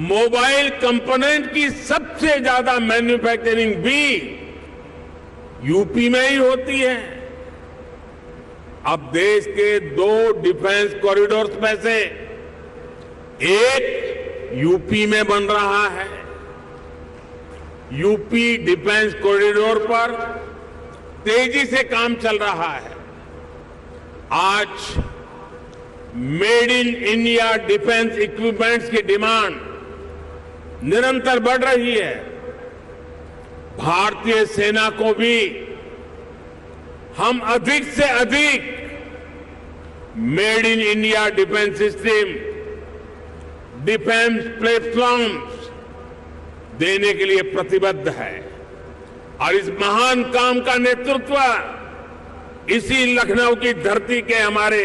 मोबाइल कंपोनेंट की सबसे ज्यादा मैन्युफैक्चरिंग भी यूपी में ही होती है। अब देश के 2 डिफेंस कॉरिडोर्स में से एक यूपी में बन रहा है। यूपी डिफेंस कॉरिडोर पर तेजी से काम चल रहा है। आज made in India defence equipments की डिमांड निरंतर बढ़ रही है। भारतीय सेना को भी हम अधिक से अधिक made in India defence system, defence platforms देने के लिए प्रतिबद्ध है। और इस महान काम का नेतृत्व इसी लखनऊ की धरती के हमारे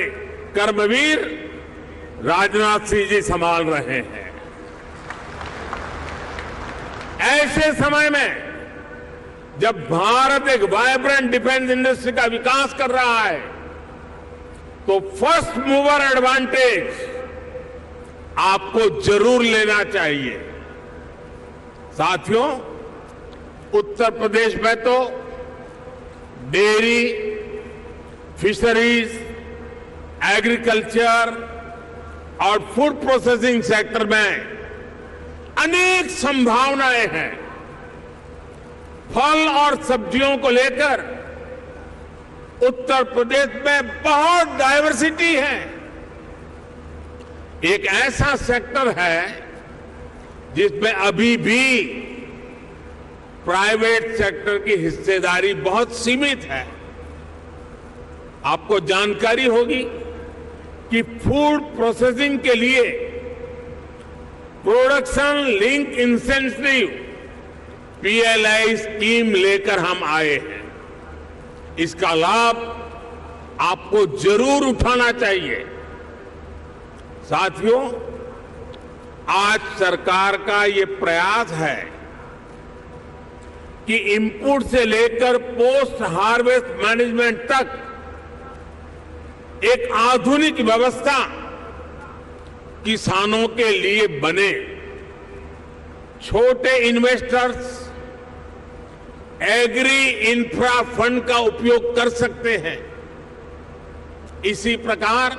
कर्मवीर राजनाथ सिंह जी संभाल रहे हैं। ऐसे समय में जब भारत एक वाइब्रेंट डिफेंस इंडस्ट्री का विकास कर रहा है, तो फर्स्ट मूवर एडवांटेज आपको जरूर लेना चाहिए। साथियों, उत्तर प्रदेश में तो डेयरी, फिशरीज, एग्रीकल्चर और फूड प्रोसेसिंग सेक्टर में अनेक संभावनाएं हैं। फल और सब्जियों को लेकर उत्तर प्रदेश में बहुत डायवर्सिटी है। एक ऐसा सेक्टर है जिसमें अभी भी प्राइवेट सेक्टर की हिस्सेदारी बहुत सीमित है। आपको जानकारी होगी कि फूड प्रोसेसिंग के लिए production link incentive PLI scheme लेकर हम आए हैं। इसका लाभ आपको जरूर उठाना चाहिए। साथियों, आज सरकार का ये प्रयास है कि इनपुट से लेकर पोस्ट हार्वेस्ट मैनेजमेंट तक एक आधुनिक व्यवस्था किसानों के लिए बने। छोटे इन्वेस्टर्स एग्री इंफ्रा फंड का उपयोग कर सकते हैं। इसी प्रकार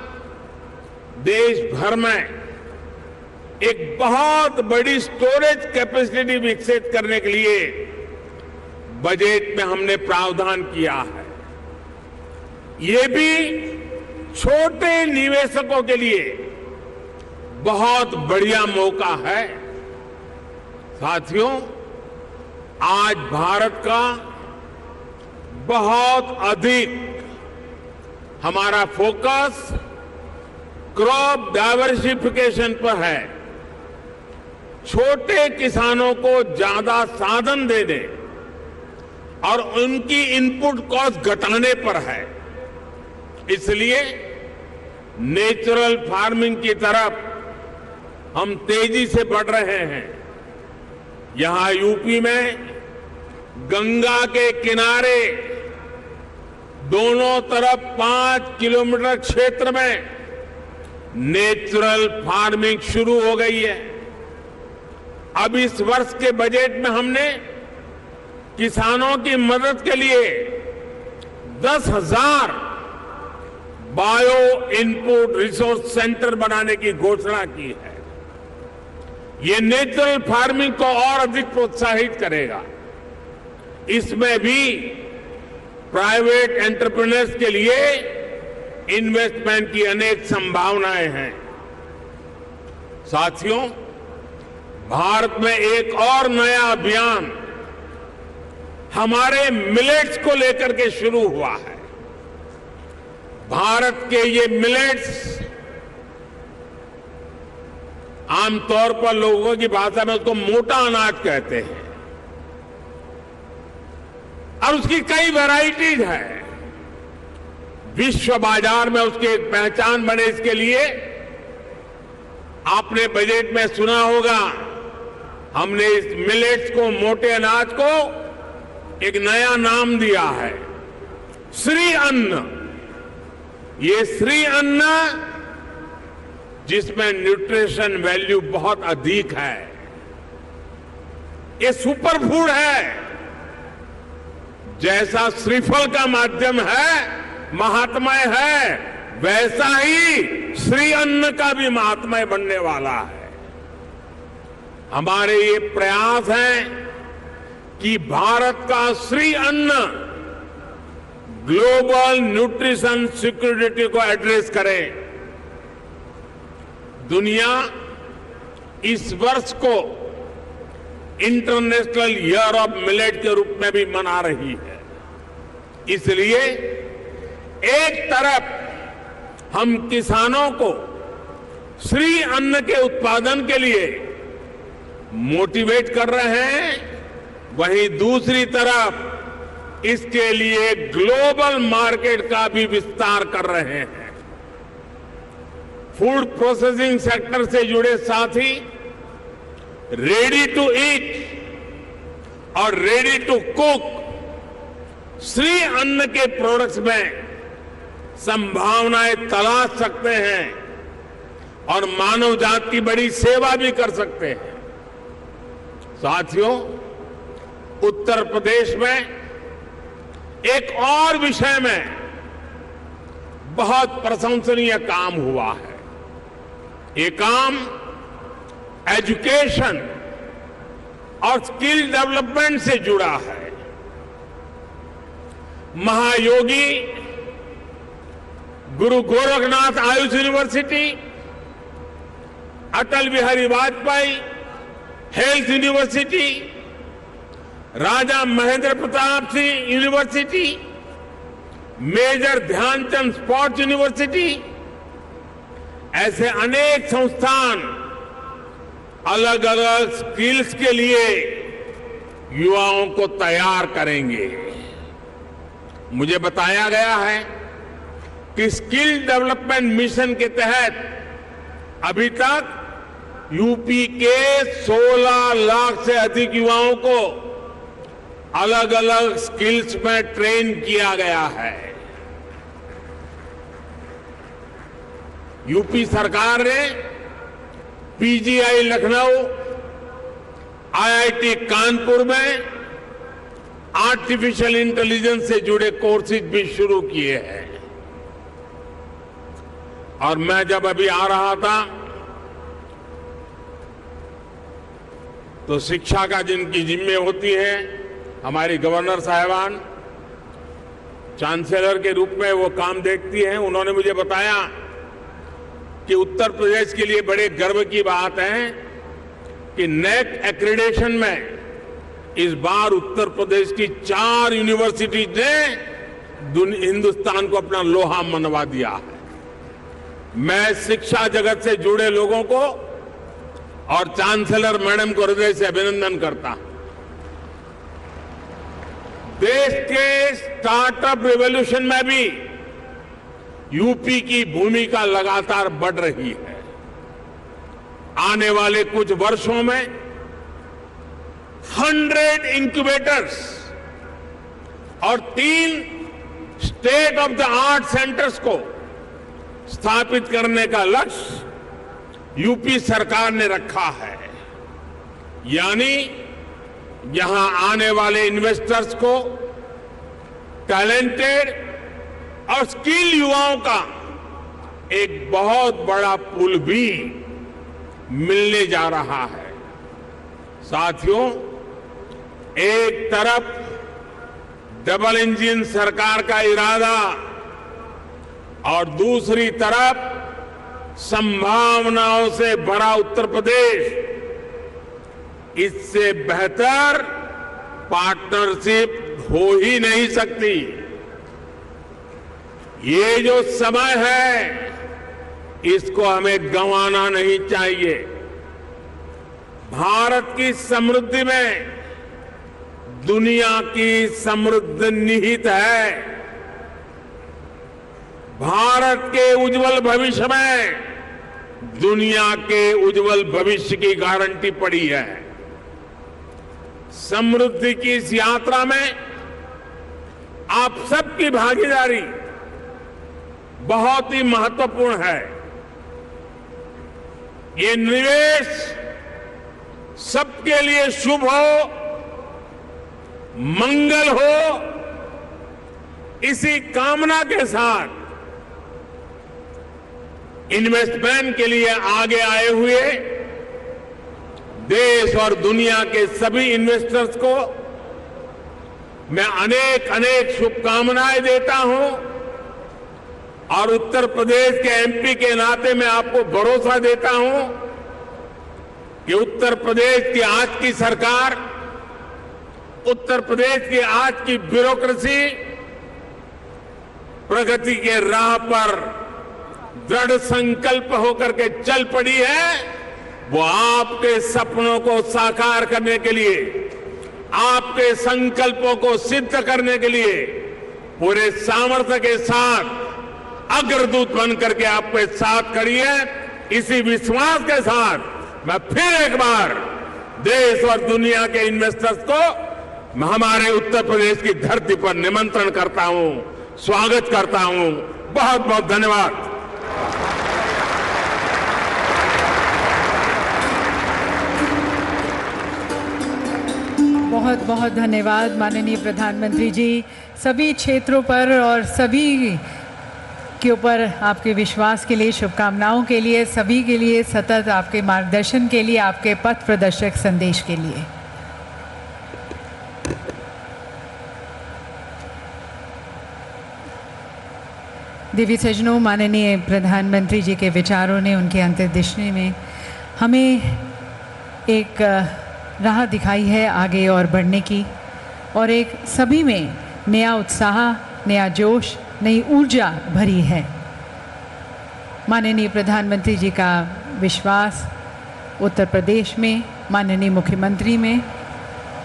देश भर में एक बहुत बड़ी स्टोरेज कैपेसिटी विकसित करने के लिए बजट में हमने प्रावधान किया है। ये भी छोटे निवेशकों के लिए बहुत बढ़िया मौका है। साथियों, आज भारत का बहुत अधिक हमारा फोकस क्रॉप डाइवर्सिफिकेशन पर है। छोटे किसानों को ज्यादा साधन देने और उनकी इनपुट कॉस्ट घटाने पर है। इसलिए नेचुरल फार्मिंग की तरफ हम तेजी से बढ़ रहे हैं। यहां यूपी में गंगा के किनारे दोनों तरफ 5 किलोमीटर क्षेत्र में नेचुरल फार्मिंग शुरू हो गई है। अब इस वर्ष के बजट में हमने किसानों की मदद के लिए 10,000 बायो इनपुट रिसोर्स सेंटर बनाने की घोषणा की है। ये नेचुरल फार्मिंग को और अधिक प्रोत्साहित करेगा। इसमें भी प्राइवेट एंटरप्रेन्योर्स के लिए इन्वेस्टमेंट की अनेक संभावनाएं हैं। साथियों, भारत में एक और नया अभियान हमारे मिलेट्स को लेकर के शुरू हुआ है। भारत के ये मिलेट्स आमतौर पर लोगों की भाषा में उसको मोटा अनाज कहते हैं और उसकी कई वैरायटीज है। विश्व बाजार में उसकी एक पहचान बने, इसके लिए आपने बजट में सुना होगा, हमने इस मिलेट्स को, मोटे अनाज को एक नया नाम दिया है, श्री अन्न। ये श्री अन्न जिसमें न्यूट्रिशन वैल्यू बहुत अधिक है, ये सुपर फूड है। जैसा श्रीफल का माध्यम है, महात्मय है, वैसा ही श्री अन्न का भी महात्मय बनने वाला है। हमारे ये प्रयास है कि भारत का श्री अन्न ग्लोबल न्यूट्रिशन सिक्योरिटी को एड्रेस करे। दुनिया इस वर्ष को इंटरनेशनल ईयर ऑफ मिलेट के रूप में भी मना रही है। इसलिए एक तरफ हम किसानों को श्री अन्न के उत्पादन के लिए मोटिवेट कर रहे हैं, वहीं दूसरी तरफ इसके लिए ग्लोबल मार्केट का भी विस्तार कर रहे हैं। फूड प्रोसेसिंग सेक्टर से जुड़े साथी रेडी टू ईट और रेडी टू कुक श्री अन्न के प्रोडक्ट्स में संभावनाएं तलाश सकते हैं और मानव जाति की बड़ी सेवा भी कर सकते हैं। साथियों, उत्तर प्रदेश में एक और विषय में बहुत प्रशंसनीय काम हुआ है। ये काम एजुकेशन और स्किल डेवलपमेंट से जुड़ा है। Mahayogi Guru Gorakhnath Ayush university, Atal Bihari Vajpayee health university, Raja Mahendra Pratap Singh university, major Dhyanchand sports university, ऐसे अनेक संस्थान अलग अलग स्किल्स के लिए युवाओं को तैयार करेंगे। मुझे बताया गया है कि स्किल डेवलपमेंट मिशन के तहत अभी तक यूपी के 16 लाख से अधिक युवाओं को अलग अलग स्किल्स में ट्रेन किया गया है। यूपी सरकार ने पीजीआई लखनऊ, आईआईटी कानपुर में आर्टिफिशियल इंटेलिजेंस से जुड़े कोर्सेज भी शुरू किए हैं। और मैं जब अभी आ रहा था तो शिक्षा का जिनकी जिम्मे होती है, हमारी गवर्नर साहिबान चांसलर के रूप में वो काम देखती हैं, उन्होंने मुझे बताया कि उत्तर प्रदेश के लिए बड़े गर्व की बात है कि नेक एक्रेडिटेशन में इस बार उत्तर प्रदेश की 4 यूनिवर्सिटीज ने हिंदुस्तान को अपना लोहा मनवा दिया है। मैं शिक्षा जगत से जुड़े लोगों को और चांसलर मैडम को हृदय से अभिनंदन करता हूं। देश के स्टार्टअप रिवॉल्यूशन में भी यूपी की भूमिका लगातार बढ़ रही है। आने वाले कुछ वर्षों में 100 इंक्यूबेटर्स और 3 state of the art centres को स्थापित करने का लक्ष्य यूपी सरकार ने रखा है। यानी यहां आने वाले इन्वेस्टर्स को टैलेंटेड और स्किल युवाओं का एक बहुत बड़ा पूल भी मिलने जा रहा है। साथियों, एक तरफ डबल इंजन सरकार का इरादा और दूसरी तरफ संभावनाओं से भरा उत्तर प्रदेश, इससे बेहतर पार्टनरशिप हो ही नहीं सकती। ये जो समय है इसको हमें गंवाना नहीं चाहिए। भारत की समृद्धि में दुनिया की समृद्धि निहित है। भारत के उज्जवल भविष्य में दुनिया के उज्जवल भविष्य की गारंटी पड़ी है। समृद्धि की इस यात्रा में आप सबकी भागीदारी बहुत ही महत्वपूर्ण है। ये निवेश सबके लिए शुभ हो, मंगल हो, इसी कामना के साथ इन्वेस्टमेंट के लिए आगे आए हुए देश और दुनिया के सभी इन्वेस्टर्स को मैं अनेक अनेक शुभकामनाएं देता हूं। और उत्तर प्रदेश के एमपी के नाते मैं आपको भरोसा देता हूं कि उत्तर प्रदेश की आज की सरकार, उत्तर प्रदेश की आज की ब्यूरोक्रेसी प्रगति के राह पर दृढ़ संकल्प होकर के चल पड़ी है। वो आपके सपनों को साकार करने के लिए, आपके संकल्पों को सिद्ध करने के लिए पूरे सामर्थ्य के साथ अग्रदूत बन करके आपके साथ खड़ी है। इसी विश्वास के साथ मैं फिर एक बार देश और दुनिया के इन्वेस्टर्स को हमारे उत्तर प्रदेश की धरती पर निमंत्रण करता हूं, स्वागत करता हूं। बहुत बहुत धन्यवाद। बहुत बहुत धन्यवाद माननीय प्रधानमंत्री जी। सभी क्षेत्रों पर और सभी के ऊपर आपके विश्वास के लिए, शुभकामनाओं के लिए, सभी के लिए सतत आपके मार्गदर्शन के लिए, आपके पथ प्रदर्शक संदेश के लिए। देवी सज्जनों, माननीय प्रधानमंत्री जी के विचारों ने, उनके अंतर्दृष्टि में हमें एक राह दिखाई है आगे और बढ़ने की, और एक सभी में नया उत्साह, नया जोश, नई ऊर्जा भरी है। माननीय प्रधानमंत्री जी का विश्वास उत्तर प्रदेश में, माननीय मुख्यमंत्री में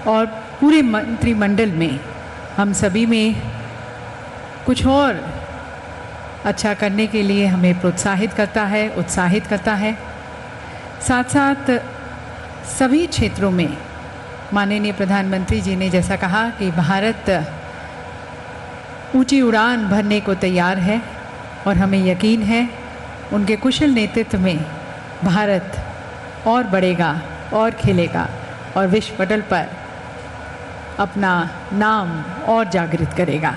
और पूरे मंत्रिमंडल में, हम सभी में कुछ और अच्छा करने के लिए हमें प्रोत्साहित करता है, उत्साहित करता है। साथ साथ सभी क्षेत्रों में माननीय प्रधानमंत्री जी ने जैसा कहा कि भारत ऊंची उड़ान भरने को तैयार है, और हमें यकीन है उनके कुशल नेतृत्व में भारत और बढ़ेगा और खिलेगा। और विश्व पटल पर अपना नाम और जागृत करेगा।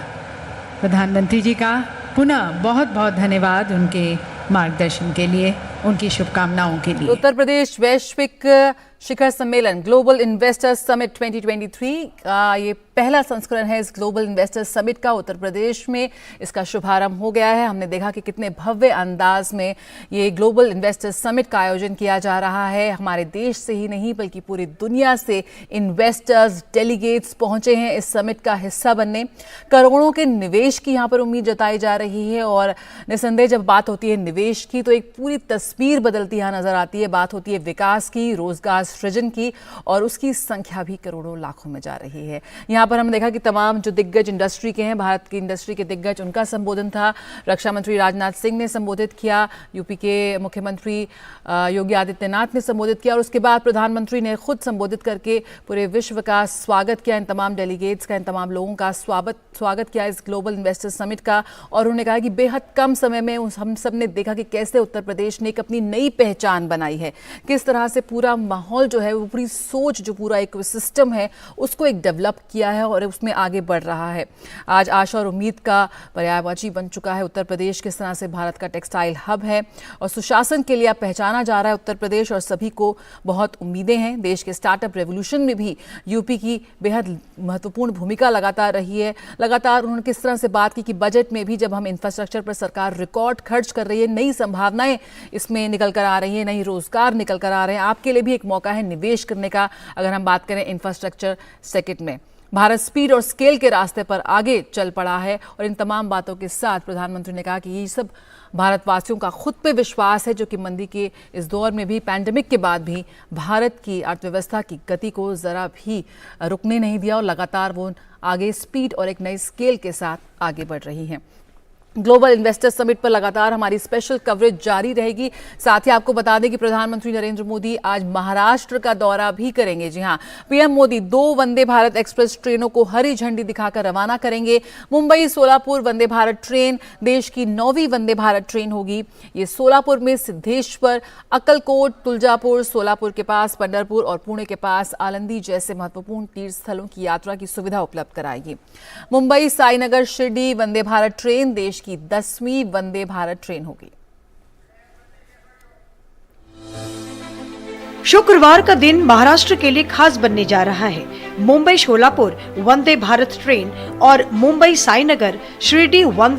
प्रधानमंत्री जी का पुनः बहुत बहुत धन्यवाद उनके मार्गदर्शन के लिए, उनकी शुभकामनाओं के लिए। उत्तर प्रदेश वैश्विक शिखर सम्मेलन ग्लोबल इन्वेस्टर्स समिट 2023 का ये पहला संस्करण है इस ग्लोबल इन्वेस्टर्स समिट का। उत्तर प्रदेश में इसका शुभारंभ हो गया है। हमने देखा कि कितने भव्य अंदाज में ये ग्लोबल इन्वेस्टर्स समिट का आयोजन किया जा रहा है। हमारे देश से ही नहीं बल्कि पूरी दुनिया से इन्वेस्टर्स, डेलीगेट्स पहुंचे हैं इस समिट का हिस्सा बनने। करोड़ों के निवेश की यहाँ पर उम्मीद जताई जा रही है और निसंदेह जब बात होती है निवेश की तो एक पूरी तस्वीर बदलती यहाँ नजर आती है। बात होती है विकास की, रोजगार सृजन की और उसकी संख्या भी करोड़ों लाखों में जा रही है। यहाँ पर हमने देखा कि तमाम जो दिग्गज इंडस्ट्री के हैं, भारत की इंडस्ट्री के दिग्गज, उनका संबोधन था। रक्षा मंत्री राजनाथ सिंह ने संबोधित किया, यूपी के मुख्यमंत्री योगी आदित्यनाथ ने संबोधित किया और उसके बाद प्रधानमंत्री ने खुद संबोधित करके पूरे विश्व का स्वागत किया, इन तमाम डेलीगेट्स का, इन तमाम लोगों का स्वागत किया इस ग्लोबल इन्वेस्टर्स समिट का। और उन्होंने कहा कि बेहद कम समय में हम सब ने देखा कि कैसे उत्तर प्रदेश ने एक अपनी नई पहचान बनाई है, किस तरह से पूरा माहौल जो है, वो पूरी सोच, जो पूरा एक सिस्टम है उसको एक डेवलप किया है और उसमें आगे बढ़ रहा है। आज आशा और उम्मीद का पर्यायवाची बन चुका है उत्तर प्रदेश। किस तरह से भारत का टेक्सटाइल हब है और सुशासन के लिए पहचाना जा रहा है उत्तर प्रदेश और सभी को बहुत उम्मीदें हैं। देश के स्टार्टअप रेवोल्यूशन में भी यूपी की बेहद महत्वपूर्ण भूमिका लगातार रही है। लगातार उन्होंने किस तरह से बात की कि बजट में भी जब हम इंफ्रास्ट्रक्चर पर सरकार रिकॉर्ड खर्च कर रही है, नई संभावनाएं इसमें निकल कर आ रही है, नई रोजगार निकल कर आ रहे हैं। आपके लिए भी एक मौका है निवेश करने का। अगर हम बात करें इंफ्रास्ट्रक्चर सेक्टर में, भारत स्पीड और स्केल के रास्ते पर आगे चल पड़ा है और इन तमाम बातों के साथ प्रधानमंत्री ने कहा कि ये सब भारतवासियों का खुद पे विश्वास है जो कि मंदी के इस दौर में भी, पैंडेमिक के बाद भी भारत की अर्थव्यवस्था की गति को जरा भी रुकने नहीं दिया और लगातार वो आगे स्पीड और एक नई स्केल के साथ आगे बढ़ रही है। ग्लोबल इन्वेस्टर्स समिट पर लगातार हमारी स्पेशल कवरेज जारी रहेगी। साथ ही आपको बता दें कि प्रधानमंत्री नरेंद्र मोदी आज महाराष्ट्र का दौरा भी करेंगे। जी हां, पीएम मोदी 2 वंदे भारत एक्सप्रेस ट्रेनों को हरी झंडी दिखाकर रवाना करेंगे। मुंबई सोलापुर वंदे भारत ट्रेन देश की 9वीं वंदे भारत ट्रेन होगी। ये सोलापुर में सिद्धेश्वर, अक्कलकोट, तुलजापुर, सोलापुर के पास पंढरपुर और पुणे के पास आलंदी जैसे महत्वपूर्ण तीर्थ स्थलों की यात्रा की सुविधा उपलब्ध कराएगी। मुंबई साईनगर शिरडी वंदे भारत ट्रेन देश की 10वीं वंदे भारत ट्रेन होगी। शुक्रवार का दिन महाराष्ट्र के लिए खास बनने जा रहा है। मुंबई शोलापुर वंदे भारत ट्रेन और मुंबई साईनगर शिरडी वंदे